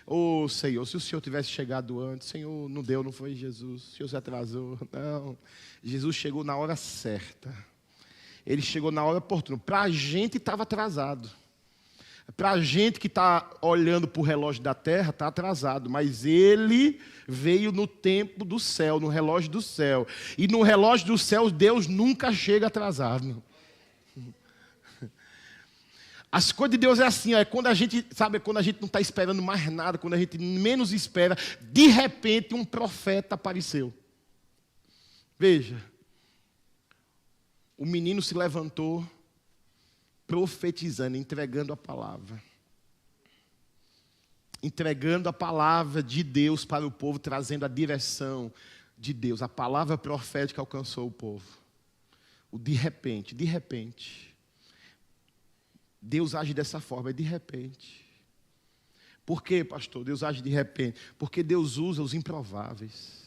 Ô Senhor, se o Senhor tivesse chegado antes, Senhor, não deu, não foi Jesus, o Senhor se atrasou. Não, Jesus chegou na hora certa. Ele chegou na hora oportuna. Para a gente estava atrasado. Para a gente que está olhando para o relógio da terra, está atrasado. Mas ele veio no tempo do céu, no relógio do céu. E no relógio do céu, Deus nunca chega atrasado. As coisas de Deus é assim, é quando a gente, sabe, quando a gente não está esperando mais nada, quando a gente menos espera, de repente um profeta apareceu. Veja, o menino se levantou, profetizando, entregando a palavra. Entregando a palavra de Deus para o povo, trazendo a direção de Deus. A palavra profética alcançou o povo. O de repente. Deus age dessa forma, é de repente. Por quê, pastor? Deus age de repente. Porque Deus usa os improváveis.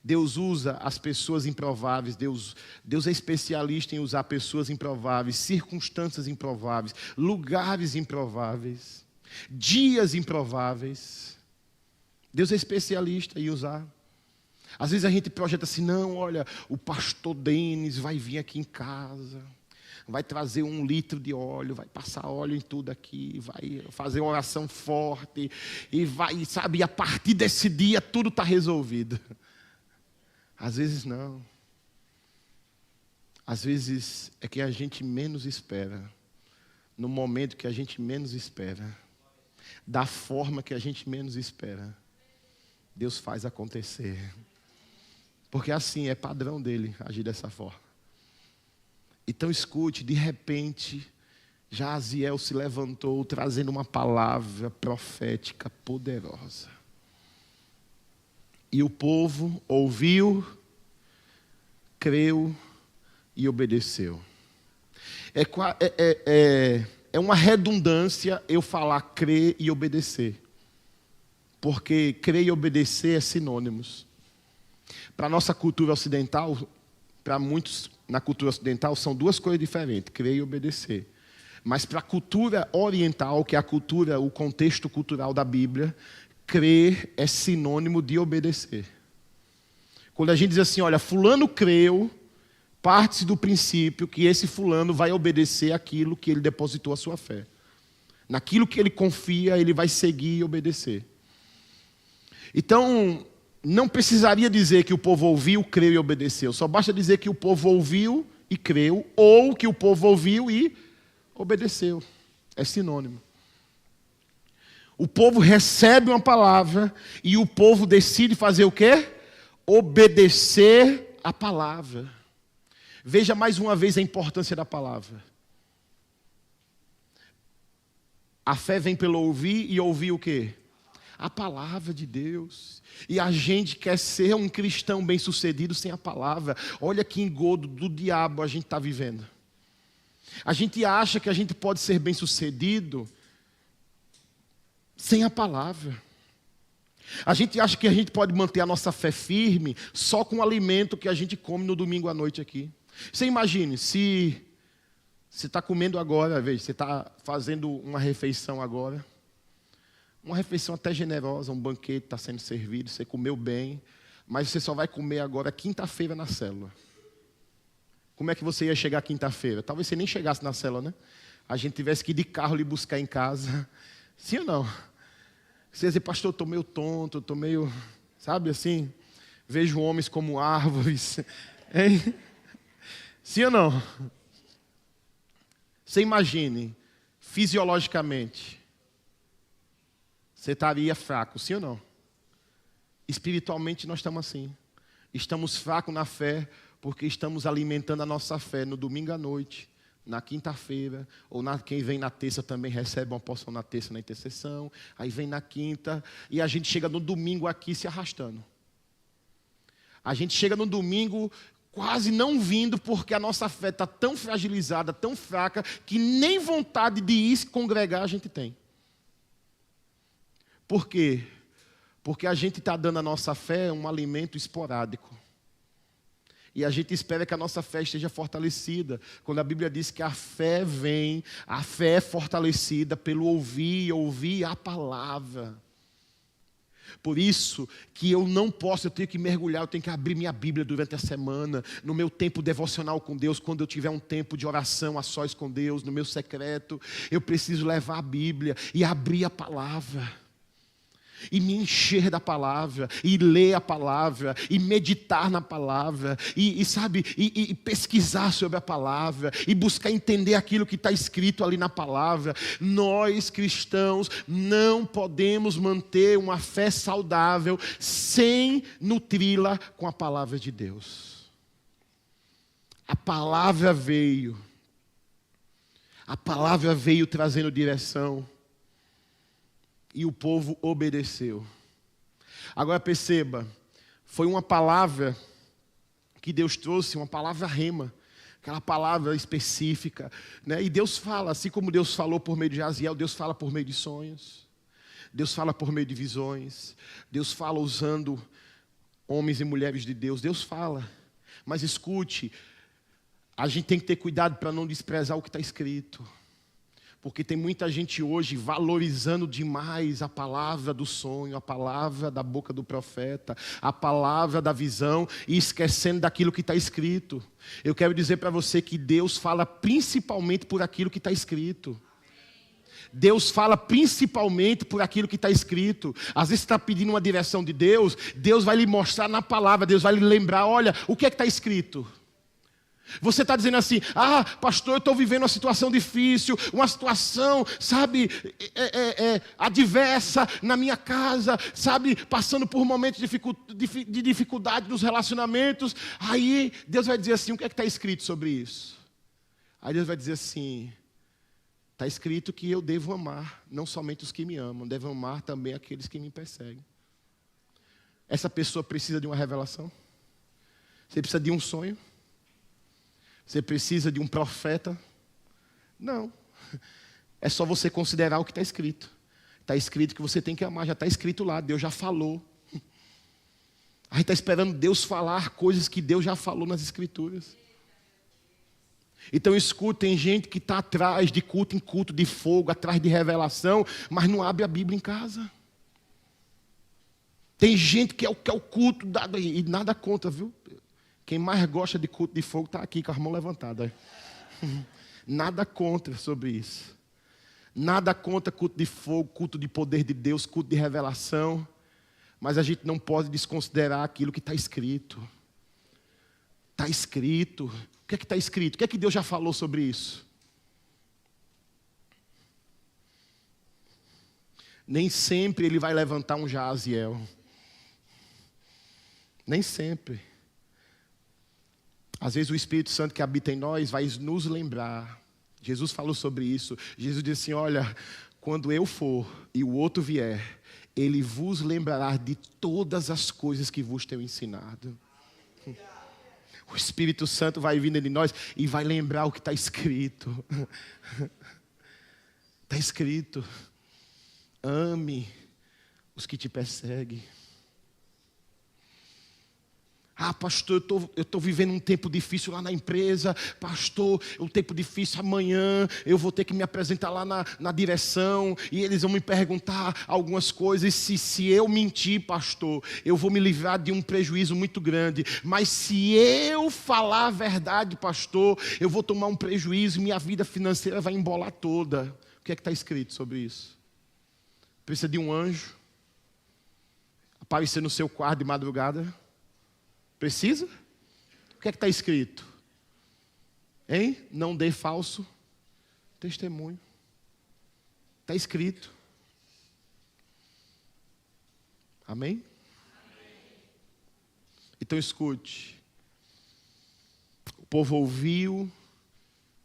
Deus usa as pessoas improváveis. Deus é especialista em usar pessoas improváveis, circunstâncias improváveis, lugares improváveis, dias improváveis. Deus é especialista em usar. Às vezes a gente projeta assim: não, olha, o pastor Denis vai vir aqui em casa, vai trazer 1 litro de óleo, vai passar óleo em tudo aqui, vai fazer uma oração forte, e vai, sabe, a partir desse dia tudo está resolvido. Às vezes não. Às vezes é que a gente menos espera, no momento que a gente menos espera, da forma que a gente menos espera, Deus faz acontecer. Porque assim, é padrão dele agir dessa forma. Então escute, de repente, Jaaziel se levantou trazendo uma palavra profética poderosa. E o povo ouviu, creu e obedeceu. É uma redundância eu falar crer e obedecer. Porque crer e obedecer é sinônimos. Para a nossa cultura ocidental, para muitos na cultura ocidental, são duas coisas diferentes, crer e obedecer. Mas para a cultura oriental, que é a cultura, o contexto cultural da Bíblia, crer é sinônimo de obedecer. Quando a gente diz assim, olha, fulano creu, parte-se do princípio que esse fulano vai obedecer aquilo que ele depositou a sua fé. Naquilo que ele confia, ele vai seguir e obedecer. Então, não precisaria dizer que o povo ouviu, creu e obedeceu. Só basta dizer que o povo ouviu e creu, ou que o povo ouviu e obedeceu. É sinônimo. O povo recebe uma palavra e o povo decide fazer o quê? obedecer a palavra. Veja mais uma vez a importância da palavra. A fé vem pelo ouvir, e ouvir o quê? A palavra de Deus. E a gente quer ser um cristão bem-sucedido sem a palavra. Olha que engodo do diabo a gente está vivendo. A gente acha que a gente pode ser bem-sucedido sem a palavra. A gente acha que a gente pode manter a nossa fé firme só com o alimento que a gente come no domingo à noite aqui. Você imagine, se você está comendo agora, veja, você está fazendo uma refeição agora, uma refeição até generosa, um banquete está sendo servido, você comeu bem, mas você só vai comer agora quinta-feira na célula. Como é que você ia chegar quinta-feira? Talvez você nem chegasse na célula, né? A gente tivesse que ir de carro lhe buscar em casa. Sim ou não? Você ia dizer, pastor, eu estou meio tonto, estou meio, sabe assim, vejo homens como árvores. Hein? Sim ou não? Você imagine, fisiologicamente, você estaria fraco, sim ou não? Espiritualmente nós estamos assim. Estamos fracos na fé, porque estamos alimentando a nossa fé no domingo à noite, na quinta-feira, ou quem vem na terça também recebe uma porção na terça na intercessão, aí vem na quinta, e a gente chega no domingo aqui se arrastando. A gente chega no domingo quase não vindo, porque a nossa fé está tão fragilizada, tão fraca, que nem vontade de ir se congregar a gente tem. Por quê? Porque a gente está dando à nossa fé um alimento esporádico. E a gente espera que a nossa fé esteja fortalecida. Quando a Bíblia diz que a fé é fortalecida pelo ouvir a palavra. Por isso que eu não posso, eu tenho que mergulhar, eu tenho que abrir minha Bíblia durante a semana, no meu tempo devocional com Deus, quando eu tiver um tempo de oração a sós com Deus, no meu secreto, eu preciso levar a Bíblia e abrir a palavra. E me encher da palavra, e ler a palavra, e meditar na palavra, e pesquisar sobre a palavra, e buscar entender aquilo que está escrito ali na palavra. Nós cristãos não podemos manter uma fé saudável sem nutri-la com a palavra de Deus. A palavra veio trazendo direção. E o povo obedeceu. Agora perceba, foi uma palavra que Deus trouxe, uma palavra rema, aquela palavra específica, né? E Deus fala, assim como Deus falou por meio de Jaziel, Deus fala por meio de sonhos, Deus fala por meio de visões, Deus fala usando homens e mulheres de Deus, Deus fala. Mas escute, a gente tem que ter cuidado para não desprezar o que está escrito. Porque tem muita gente hoje valorizando demais a palavra do sonho, a palavra da boca do profeta, a palavra da visão e esquecendo daquilo que está escrito. Eu quero dizer para você que Deus fala principalmente por aquilo que está escrito. Deus fala principalmente por aquilo que está escrito. Às vezes você está pedindo uma direção de Deus, Deus vai lhe mostrar na palavra, Deus vai lhe lembrar, olha, o que é que está escrito? Você está dizendo assim, pastor, eu estou vivendo uma situação difícil, uma situação, sabe, adversa na minha casa, sabe, passando por momentos de dificuldade nos relacionamentos. Aí Deus vai dizer assim, o que é que está escrito sobre isso? Aí Deus vai dizer assim, está escrito que eu devo amar, não somente os que me amam, devo amar também aqueles que me perseguem. Essa pessoa precisa de uma revelação? Você precisa de um sonho? Você precisa de um profeta? Não. É só você considerar o que está escrito. Está escrito que você tem que amar, já está escrito lá, Deus já falou. A gente está esperando Deus falar coisas que Deus já falou nas Escrituras. Então escuta, tem gente que está atrás de culto em culto de fogo, atrás de revelação, mas não abre a Bíblia em casa. Tem gente que é o culto, e nada contra, viu? Quem mais gosta de culto de fogo está aqui com a mão levantada. Nada contra sobre isso. Nada contra culto de fogo, culto de poder de Deus, culto de revelação. Mas a gente não pode desconsiderar aquilo que está escrito. Está escrito. O que é que está escrito? O que é que Deus já falou sobre isso? Nem sempre Ele vai levantar um Jaziel. Nem sempre. Às vezes o Espírito Santo que habita em nós vai nos lembrar. Jesus falou sobre isso. Jesus disse assim, olha, quando eu for e o outro vier, ele vos lembrará de todas as coisas que vos tenho ensinado. O Espírito Santo vai vir em nós e vai lembrar o que está escrito. Está escrito. Ame os que te perseguem. Ah, pastor, eu estou vivendo um tempo difícil lá na empresa. Pastor, um tempo difícil amanhã. Eu vou ter que me apresentar lá na direção. E eles vão me perguntar algumas coisas. Se eu mentir, pastor, eu vou me livrar de um prejuízo muito grande. Mas se eu falar a verdade, pastor, eu vou tomar um prejuízo e minha vida financeira vai embolar toda. O que é que está escrito sobre isso? Precisa de um anjo aparecer no seu quarto de madrugada? Precisa? O que é que está escrito? Hein? Não dê falso testemunho. Está escrito. Amém? Então escute. O povo ouviu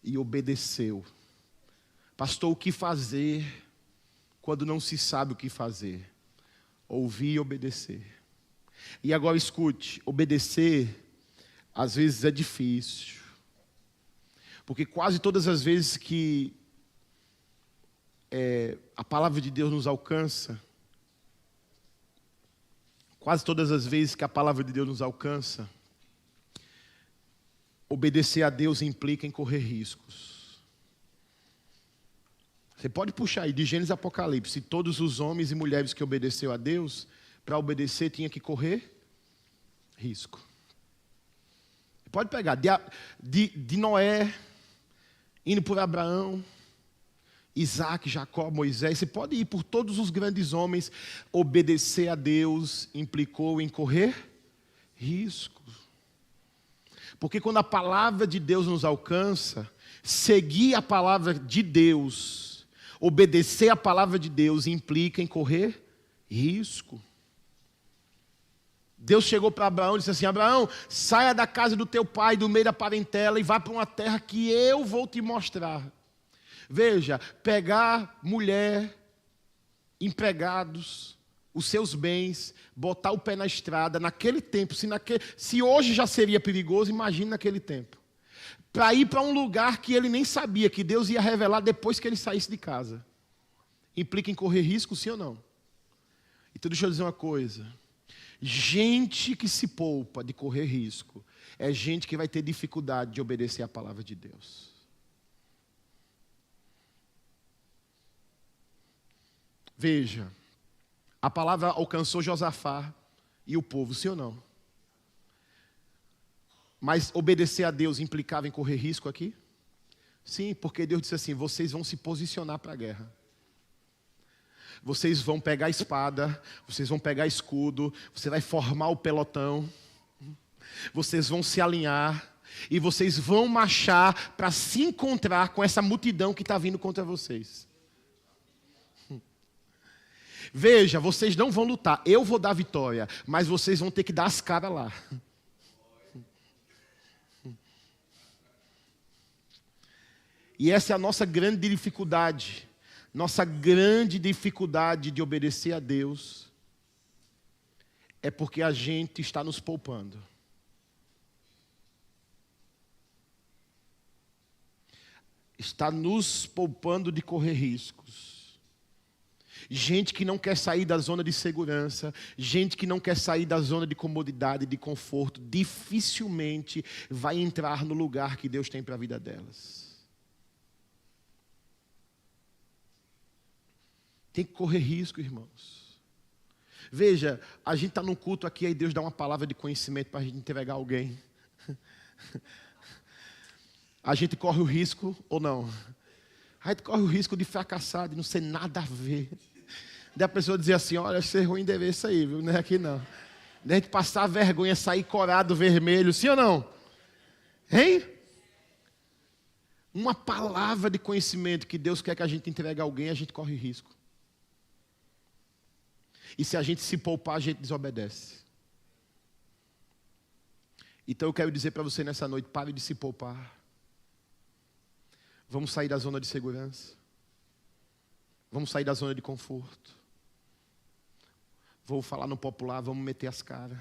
e obedeceu. Pastor, o que fazer quando não se sabe o que fazer? Ouvir e obedecer. E agora escute, obedecer às vezes é difícil. Porque quase todas as vezes que a palavra de Deus nos alcança, obedecer a Deus implica em correr riscos. Você pode puxar aí de Gênesis a Apocalipse, todos os homens e mulheres que obedeceram a Deus, para obedecer tinha que correr risco. Pode pegar de Noé, indo por Abraão, Isaac, Jacó, Moisés. Você pode ir por todos os grandes homens. Obedecer a Deus implicou em correr risco. Porque quando a palavra de Deus nos alcança, seguir a palavra de Deus, obedecer a palavra de Deus implica em correr risco. Deus chegou para Abraão e disse assim, Abraão, saia da casa do teu pai, do meio da parentela e vá para uma terra que eu vou te mostrar. Veja, pegar mulher, empregados, os seus bens, botar o pé na estrada, naquele tempo, se hoje já seria perigoso, imagine naquele tempo. Para ir para um lugar que ele nem sabia, que Deus ia revelar depois que ele saísse de casa. Implica em correr risco, sim ou não? Então deixa eu dizer uma coisa. Gente que se poupa de correr risco é gente que vai ter dificuldade de obedecer a palavra de Deus. Veja, a palavra alcançou Josafá e o povo, sim ou não? Mas obedecer a Deus implicava em correr risco aqui? Sim, porque Deus disse assim, vocês vão se posicionar para a guerra. Vocês vão pegar a espada, vocês vão pegar escudo, você vai formar o pelotão, vocês vão se alinhar e vocês vão marchar para se encontrar com essa multidão que está vindo contra vocês. Veja, vocês não vão lutar, eu vou dar vitória, mas vocês vão ter que dar as caras lá. E essa é a nossa grande dificuldade. Nossa grande dificuldade de obedecer a Deus é porque a gente está nos poupando. Está nos poupando de correr riscos. Gente que não quer sair da zona de segurança, gente que não quer sair da zona de comodidade, de conforto, dificilmente vai entrar no lugar que Deus tem para a vida delas. Tem que correr risco, irmãos. Veja, a gente está num culto aqui, aí Deus dá uma palavra de conhecimento para a gente entregar alguém. A gente corre o risco ou não? A gente corre o risco de fracassar, de não ser nada a ver. Da pessoa dizer assim, olha, você errou o endereço aí, viu? Não é aqui não. Da gente passar vergonha, sair corado vermelho, sim ou não? Hein? Uma palavra de conhecimento que Deus quer que a gente entregue a alguém, a gente corre risco. E se a gente se poupar, a gente desobedece. Então eu quero dizer para você nessa noite, pare de se poupar. Vamos sair da zona de segurança. Vamos sair da zona de conforto. Vou falar no popular, vamos meter as caras.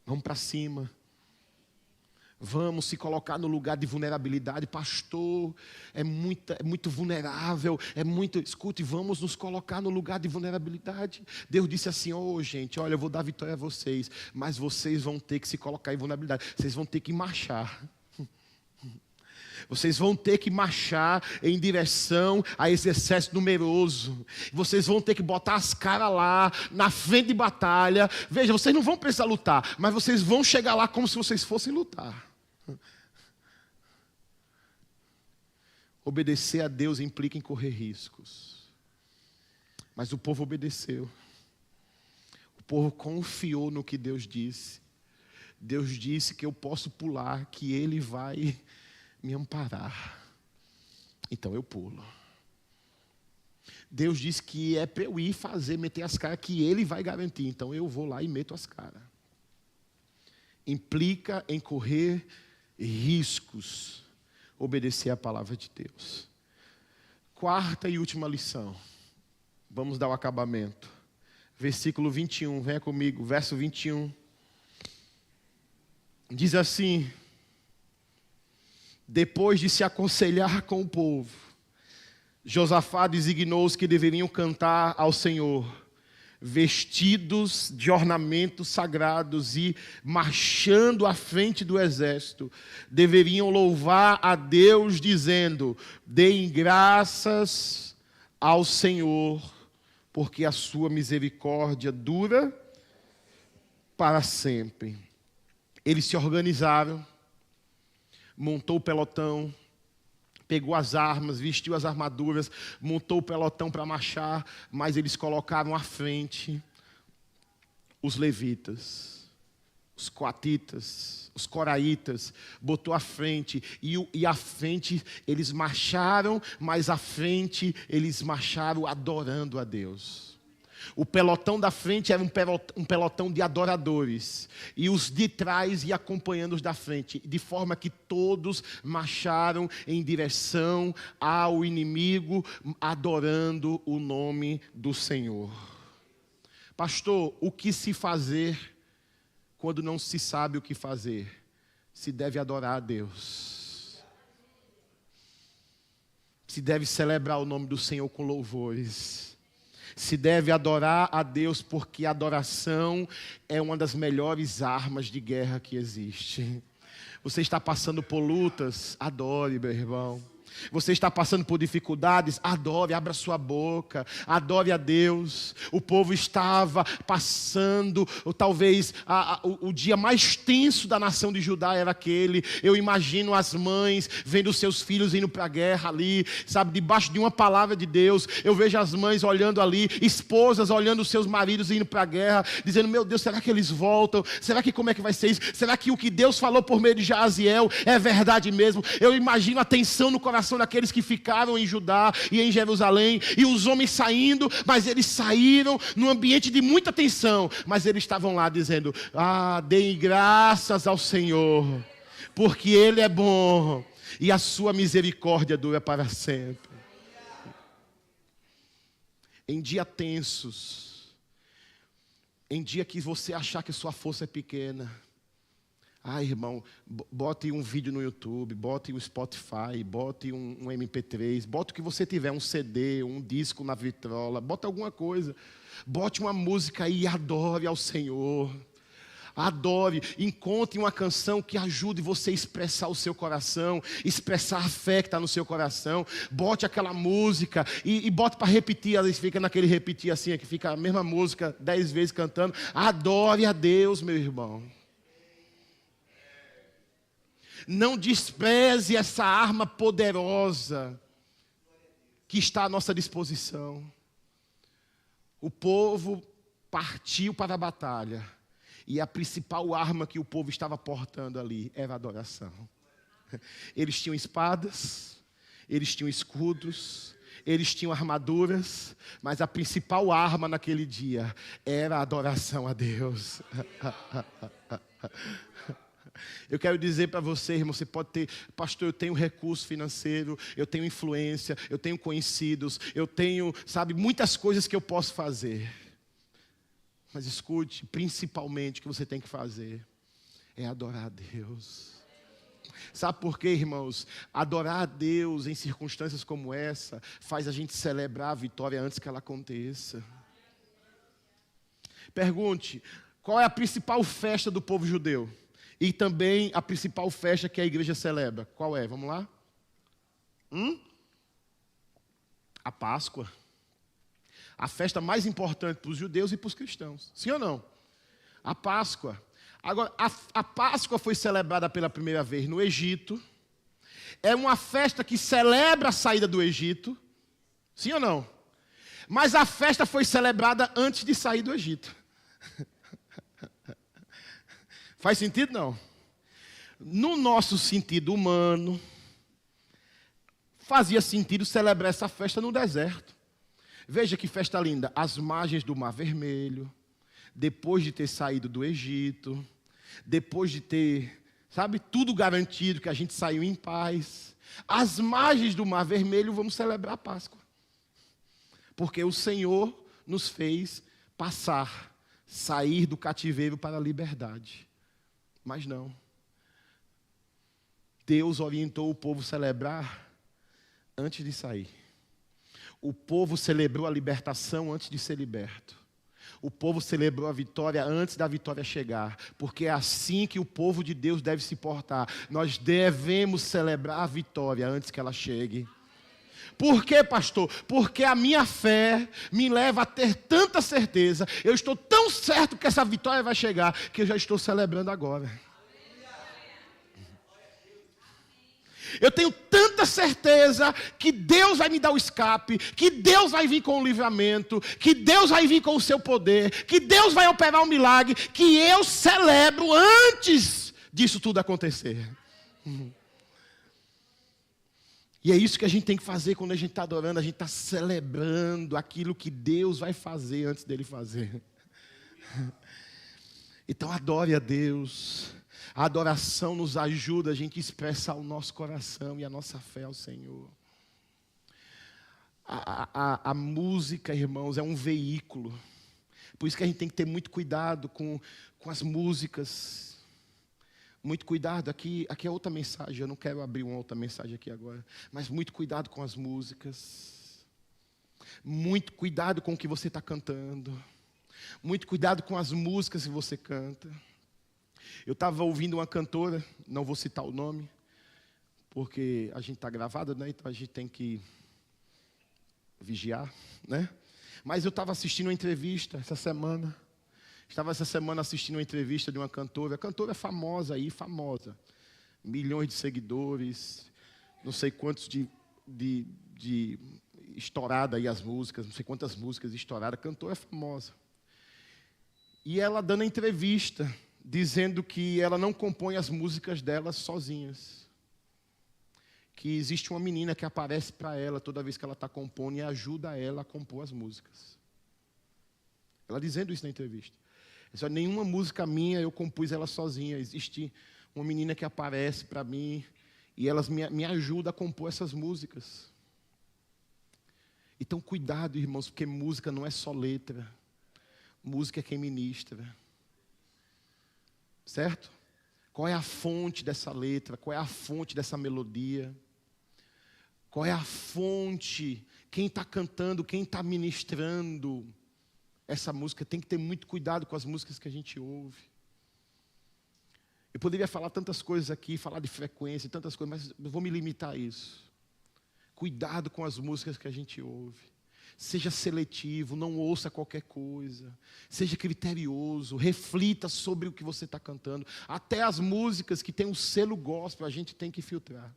Vamos para cima. Vamos se colocar no lugar de vulnerabilidade. Pastor, é muito vulnerável, escute, vamos nos colocar no lugar de vulnerabilidade. Deus disse assim, gente, olha, eu vou dar vitória a vocês, mas vocês vão ter que se colocar em vulnerabilidade. Vocês vão ter que marchar. Vocês vão ter que marchar em direção a esse exército numeroso. Vocês vão ter que botar as caras lá, na frente de batalha. Veja, vocês não vão precisar lutar, mas vocês vão chegar lá como se vocês fossem lutar. Obedecer a Deus implica em correr riscos. Mas o povo obedeceu. O povo confiou no que Deus disse. Deus disse que eu posso pular, que Ele vai me amparar. Então eu pulo. Deus disse que é para eu ir fazer, meter as caras, que Ele vai garantir. Então eu vou lá e meto as caras. Implica em correr riscos, obedecer a palavra de Deus. Quarta e última lição. Vamos dar o acabamento. Versículo 21, venha comigo, verso 21. Diz assim: depois de se aconselhar com o povo, Josafá designou os que deveriam cantar ao Senhor, vestidos de ornamentos sagrados e marchando à frente do exército, deveriam louvar a Deus dizendo: deem graças ao Senhor, porque a sua misericórdia dura para sempre. Eles se organizaram, montou o pelotão, pegou as armas, vestiu as armaduras, montou o pelotão para marchar, mas eles colocaram à frente os levitas, os coatitas, os coraitas, botou à frente, e à frente eles marcharam, mas à frente eles marcharam adorando a Deus. O pelotão da frente era um pelotão de adoradores, e os de trás iam acompanhando os da frente, de forma que todos marcharam em direção ao inimigo, adorando o nome do Senhor. Pastor, o que se fazer quando não se sabe o que fazer? Se deve adorar a Deus. Se deve celebrar o nome do Senhor com louvores. Se deve adorar a Deus, porque a adoração é uma das melhores armas de guerra que existe. Você está passando por lutas, adore, meu irmão. Você está passando por dificuldades, adore, abra sua boca, adore a Deus. O povo estava passando, talvez o dia mais tenso da nação de Judá era aquele. Eu imagino as mães vendo seus filhos indo para a guerra ali, sabe, debaixo de uma palavra de Deus. Eu vejo as mães olhando ali, esposas olhando os seus maridos indo para a guerra, dizendo: meu Deus, será que eles voltam? Será que como é que vai ser isso? Será que o que Deus falou por meio de Jaziel é verdade mesmo? Eu imagino a tensão no coração daqueles que ficaram em Judá e em Jerusalém, e os homens saindo, mas eles saíram num ambiente de muita tensão, mas eles estavam lá dizendo: deem graças ao Senhor, porque Ele é bom e a sua misericórdia dura para sempre. Em dia tensos, em dia que você achar que sua força é pequena, irmão, bote um vídeo no YouTube, bote um Spotify, bote um MP3, bote o que você tiver, um CD, um disco na vitrola, bote alguma coisa, bote uma música aí e adore ao Senhor. Adore, encontre uma canção que ajude você a expressar o seu coração, expressar a fé que está no seu coração. Bote aquela música e bote para repetir. Às vezes fica naquele repetir assim, que fica a mesma música 10 vezes cantando. Adore a Deus, meu irmão. Não despreze essa arma poderosa que está à nossa disposição. O povo partiu para a batalha, e a principal arma que o povo estava portando ali era a adoração. Eles tinham espadas, eles tinham escudos, eles tinham armaduras, mas a principal arma naquele dia era a adoração a Deus. Eu quero dizer para você, irmão, você pode ter, pastor, eu tenho recurso financeiro, eu tenho influência, eu tenho conhecidos, eu tenho, sabe, muitas coisas que eu posso fazer. Mas escute, principalmente o que você tem que fazer é adorar a Deus. Sabe por quê, irmãos? Adorar a Deus em circunstâncias como essa faz a gente celebrar a vitória antes que ela aconteça. Pergunte, qual é a principal festa do povo judeu? E também a principal festa que a igreja celebra. Qual é? Vamos lá? A Páscoa. A festa mais importante para os judeus e para os cristãos. Sim ou não? A Páscoa. Agora, a Páscoa foi celebrada pela primeira vez no Egito. É uma festa que celebra a saída do Egito. Sim ou não? Mas a festa foi celebrada antes de sair do Egito. Faz sentido? Não. No nosso sentido humano, fazia sentido celebrar essa festa no deserto. Veja que festa linda. Às margens do Mar Vermelho, depois de ter saído do Egito, depois de ter, sabe, tudo garantido, que a gente saiu em paz. Às margens do Mar Vermelho, vamos celebrar a Páscoa. Porque o Senhor nos fez sair do cativeiro para a liberdade. Mas não. Deus orientou o povo a celebrar antes de sair. O povo celebrou a libertação antes de ser liberto. O povo celebrou a vitória antes da vitória chegar. Porque é assim que o povo de Deus deve se portar. Nós devemos celebrar a vitória antes que ela chegue. Por quê, pastor? Porque a minha fé me leva a ter tanta certeza. Eu estou tão certo que essa vitória vai chegar, que eu já estou celebrando agora. Eu tenho tanta certeza que Deus vai me dar o escape, que Deus vai vir com o livramento, que Deus vai vir com o seu poder, que Deus vai operar um milagre, que eu celebro antes disso tudo acontecer. E é isso que a gente tem que fazer quando a gente está adorando. A gente está celebrando aquilo que Deus vai fazer antes dele fazer. Então adore a Deus. A adoração nos ajuda a gente a expressar o nosso coração e a nossa fé ao Senhor. A música, irmãos, é um veículo. Por isso que a gente tem que ter muito cuidado com as músicas. Muito cuidado, aqui é outra mensagem, eu não quero abrir uma outra mensagem aqui agora. Mas muito cuidado com as músicas. Muito cuidado com o que você está cantando. Muito cuidado com as músicas que você canta. Eu estava ouvindo uma cantora, não vou citar o nome, porque a gente está gravado, né? Então a gente tem que vigiar, né? Mas eu estava assistindo uma entrevista essa semana. Estava essa semana assistindo uma entrevista de uma cantora famosa aí, famosa. Milhões de seguidores, não sei quantos de estourada aí as músicas, não sei quantas músicas estouradas, cantora famosa. E ela dando a entrevista, dizendo que ela não compõe as músicas dela sozinhas. Que existe uma menina que aparece para ela toda vez que ela está compondo e ajuda ela a compor as músicas. Ela dizendo isso na entrevista. Nenhuma música minha eu compus ela sozinha. Existe uma menina que aparece para mim e elas me ajudam a compor essas músicas. Então cuidado, irmãos, porque música não é só letra. Música é quem ministra. Certo? Qual é a fonte dessa letra? Qual é a fonte dessa melodia? Qual é a fonte? Quem está cantando, quem está ministrando essa música? Tem que ter muito cuidado com as músicas que a gente ouve. Eu poderia falar tantas coisas aqui, falar de frequência, tantas coisas, mas eu vou me limitar a isso. Cuidado com as músicas que a gente ouve. Seja seletivo, não ouça qualquer coisa. Seja criterioso, reflita sobre o que você está cantando. Até as músicas que têm um selo gospel, a gente tem que filtrar.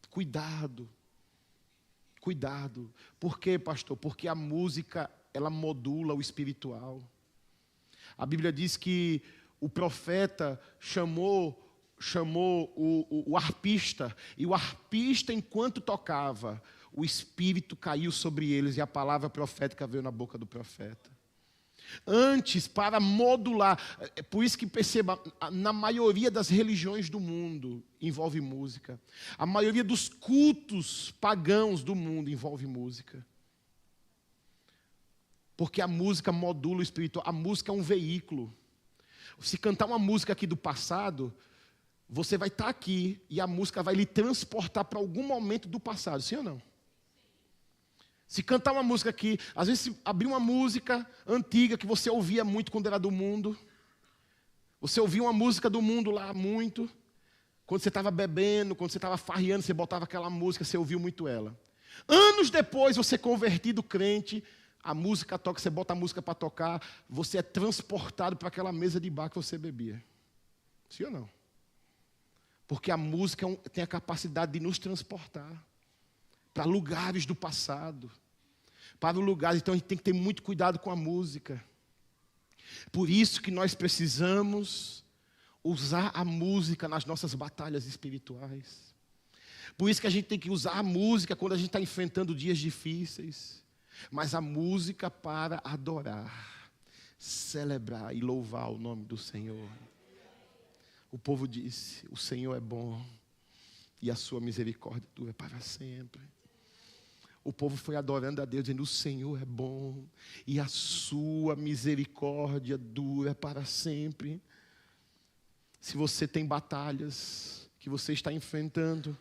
Cuidado. Cuidado. Por quê, pastor? Porque a música, ela modula o espiritual. A Bíblia diz que o profeta chamou o arpista, e o arpista, enquanto tocava, o Espírito caiu sobre eles e a palavra profética veio na boca do profeta. Antes, para modular, é por isso que perceba, na maioria das religiões do mundo envolve música. A maioria dos cultos pagãos do mundo envolve música. Porque a música modula o espiritual, a música é um veículo. Se cantar uma música aqui do passado, você vai estar aqui e a música vai lhe transportar para algum momento do passado, sim ou não? Se cantar uma música aqui, às vezes se abrir uma música antiga que você ouvia muito quando era do mundo, você ouvia uma música do mundo lá muito, quando você estava bebendo, quando você estava farreando, você botava aquela música, você ouviu muito ela. Anos depois, você convertido crente, a música toca, você bota a música para tocar, você é transportado para aquela mesa de bar que você bebia. Sim ou não? Porque a música tem a capacidade de nos transportar para lugares do passado, para lugares, então a gente tem que ter muito cuidado com a música. Por isso que nós precisamos usar a música nas nossas batalhas espirituais. Por isso que a gente tem que usar a música quando a gente está enfrentando dias difíceis. Mas a música para adorar, celebrar e louvar o nome do Senhor. O povo disse, o Senhor é bom e a sua misericórdia dura para sempre. O povo foi adorando a Deus, dizendo, o Senhor é bom e a sua misericórdia dura para sempre. Se você tem batalhas que você está enfrentando,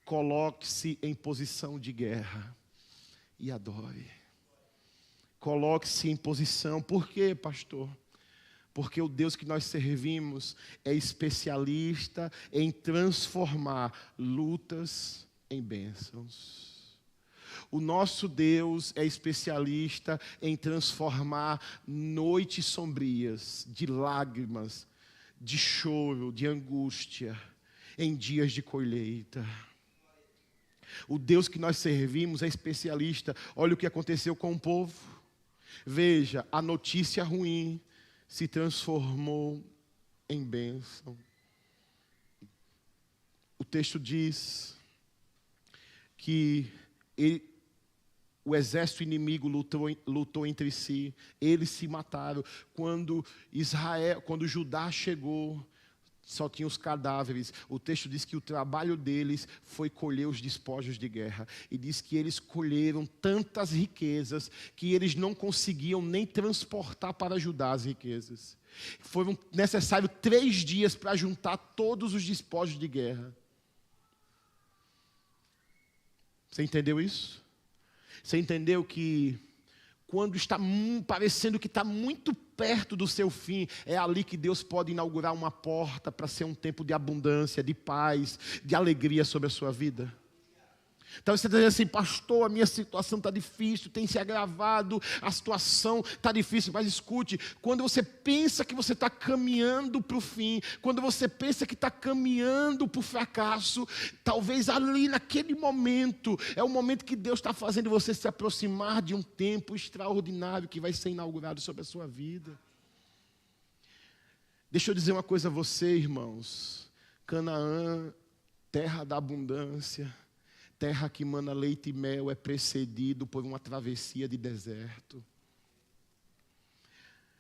coloque-se em posição de guerra e adore. Coloque-se em posição. Por quê, pastor? Porque o Deus que nós servimos é especialista em transformar lutas em bênçãos. O nosso Deus é especialista em transformar noites sombrias, de lágrimas, de choro, de angústia, em dias de colheita. O Deus que nós servimos é especialista. Olha o que aconteceu com o povo. Veja, a notícia ruim se transformou em bênção. O texto diz que o exército inimigo lutou entre si, eles se mataram. Quando Judá chegou, só tinha os cadáveres. O texto diz que o trabalho deles foi colher os despojos de guerra. E diz que eles colheram tantas riquezas que eles não conseguiam nem transportar para ajudar as riquezas. Foram necessários 3 dias para juntar todos os despojos de guerra. Você entendeu isso? Você entendeu que quando está parecendo que está muito perto do seu fim, é ali que Deus pode inaugurar uma porta para ser um tempo de abundância, de paz, de alegria sobre a sua vida? Talvez você esteja dizendo assim, pastor, a minha situação está difícil, tem se agravado, a situação está difícil. Mas escute, quando você pensa que você está caminhando para o fim, quando você pensa que está caminhando para o fracasso, talvez ali naquele momento, é o momento que Deus está fazendo você se aproximar de um tempo extraordinário que vai ser inaugurado sobre a sua vida. Deixa eu dizer uma coisa a você, irmãos. Canaã, terra da abundância, terra que mana leite e mel, é precedido por uma travessia de deserto.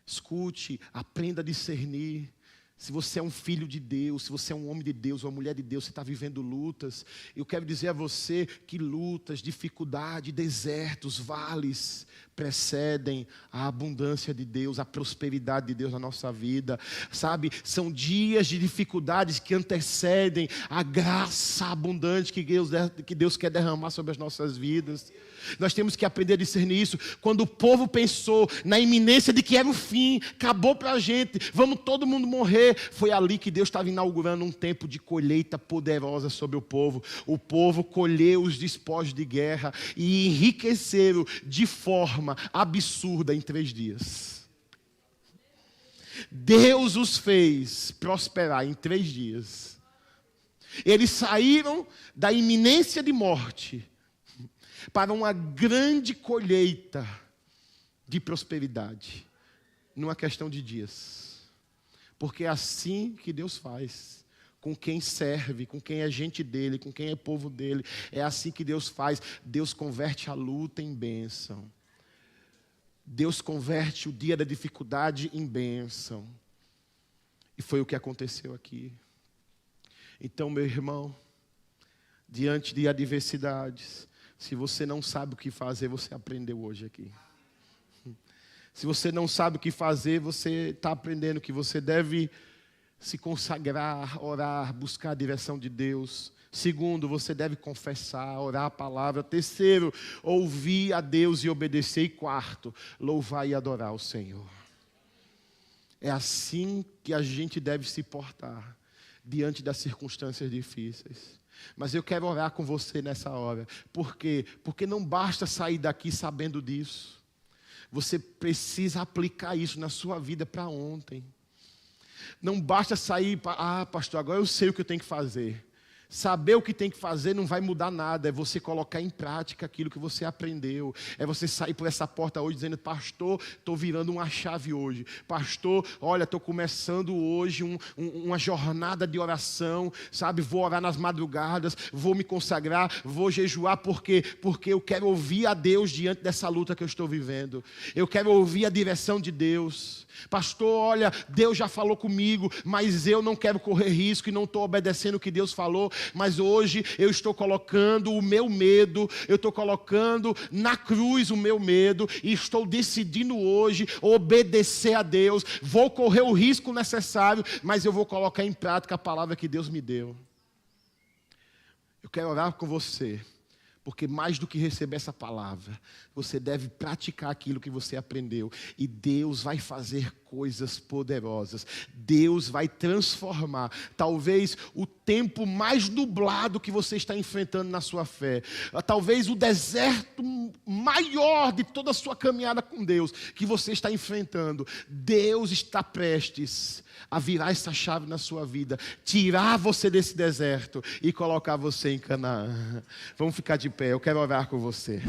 Escute, aprenda a discernir. Se você é um filho de Deus, se você é um homem de Deus, uma mulher de Deus, você está vivendo lutas. Eu quero dizer a você que lutas, dificuldade, desertos, vales precedem a abundância de Deus, a prosperidade de Deus na nossa vida. Sabe, são dias de dificuldades que antecedem a graça abundante que Deus quer derramar sobre as nossas vidas. Nós temos que aprender a discernir isso. Quando o povo pensou na iminência de que era o fim, acabou para a gente, vamos todo mundo morrer, foi ali que Deus estava inaugurando um tempo de colheita poderosa sobre o povo. O povo colheu os despojos de guerra e enriqueceram de forma absurda em 3 dias. Deus os fez prosperar em 3 dias. Eles saíram da iminência de morte para uma grande colheita de prosperidade, numa questão de dias. Porque é assim que Deus faz, com quem serve, com quem é gente dele, com quem é povo dele. É assim que Deus faz. Deus converte a luta em bênção. Deus converte o dia da dificuldade em bênção. E foi o que aconteceu aqui. Então, meu irmão, diante de adversidades, se você não sabe o que fazer, você aprendeu hoje aqui. Se você não sabe o que fazer, você está aprendendo que você deve se consagrar, orar, buscar a direção de Deus. Segundo, você deve confessar, orar a palavra. Terceiro, ouvir a Deus e obedecer. E quarto, louvar e adorar o Senhor. É assim que a gente deve se portar diante das circunstâncias difíceis. Mas eu quero orar com você nessa hora. Por quê? Porque não basta sair daqui sabendo disso. Você precisa aplicar isso na sua vida para ontem. Não basta sair para, pastor, agora eu sei o que eu tenho que fazer. Saber o que tem que fazer não vai mudar nada. É você colocar em prática aquilo que você aprendeu. É você sair por essa porta hoje dizendo, pastor, estou virando uma chave hoje. Pastor, olha, estou começando hoje uma jornada de oração, sabe? Vou orar nas madrugadas, vou me consagrar, vou jejuar. Por quê? Porque eu quero ouvir a Deus diante dessa luta que eu estou vivendo. Eu quero ouvir a direção de Deus. Pastor, olha, Deus já falou comigo, mas eu não quero correr risco e não estou obedecendo o que Deus falou. Mas hoje eu estou colocando o meu medo, eu estou colocando na cruz o meu medo e estou decidindo hoje obedecer a Deus. Vou correr o risco necessário, mas eu vou colocar em prática a palavra que Deus me deu. Eu quero orar com você. Porque mais do que receber essa palavra, você deve praticar aquilo que você aprendeu. E Deus vai fazer coisas poderosas. Deus vai transformar, talvez, o tempo mais nublado que você está enfrentando na sua fé. Talvez o deserto maior de toda a sua caminhada com Deus, que você está enfrentando. Deus está prestes a virar essa chave na sua vida, tirar você desse deserto e colocar você em Canaã. Vamos ficar de pé, eu quero orar com você.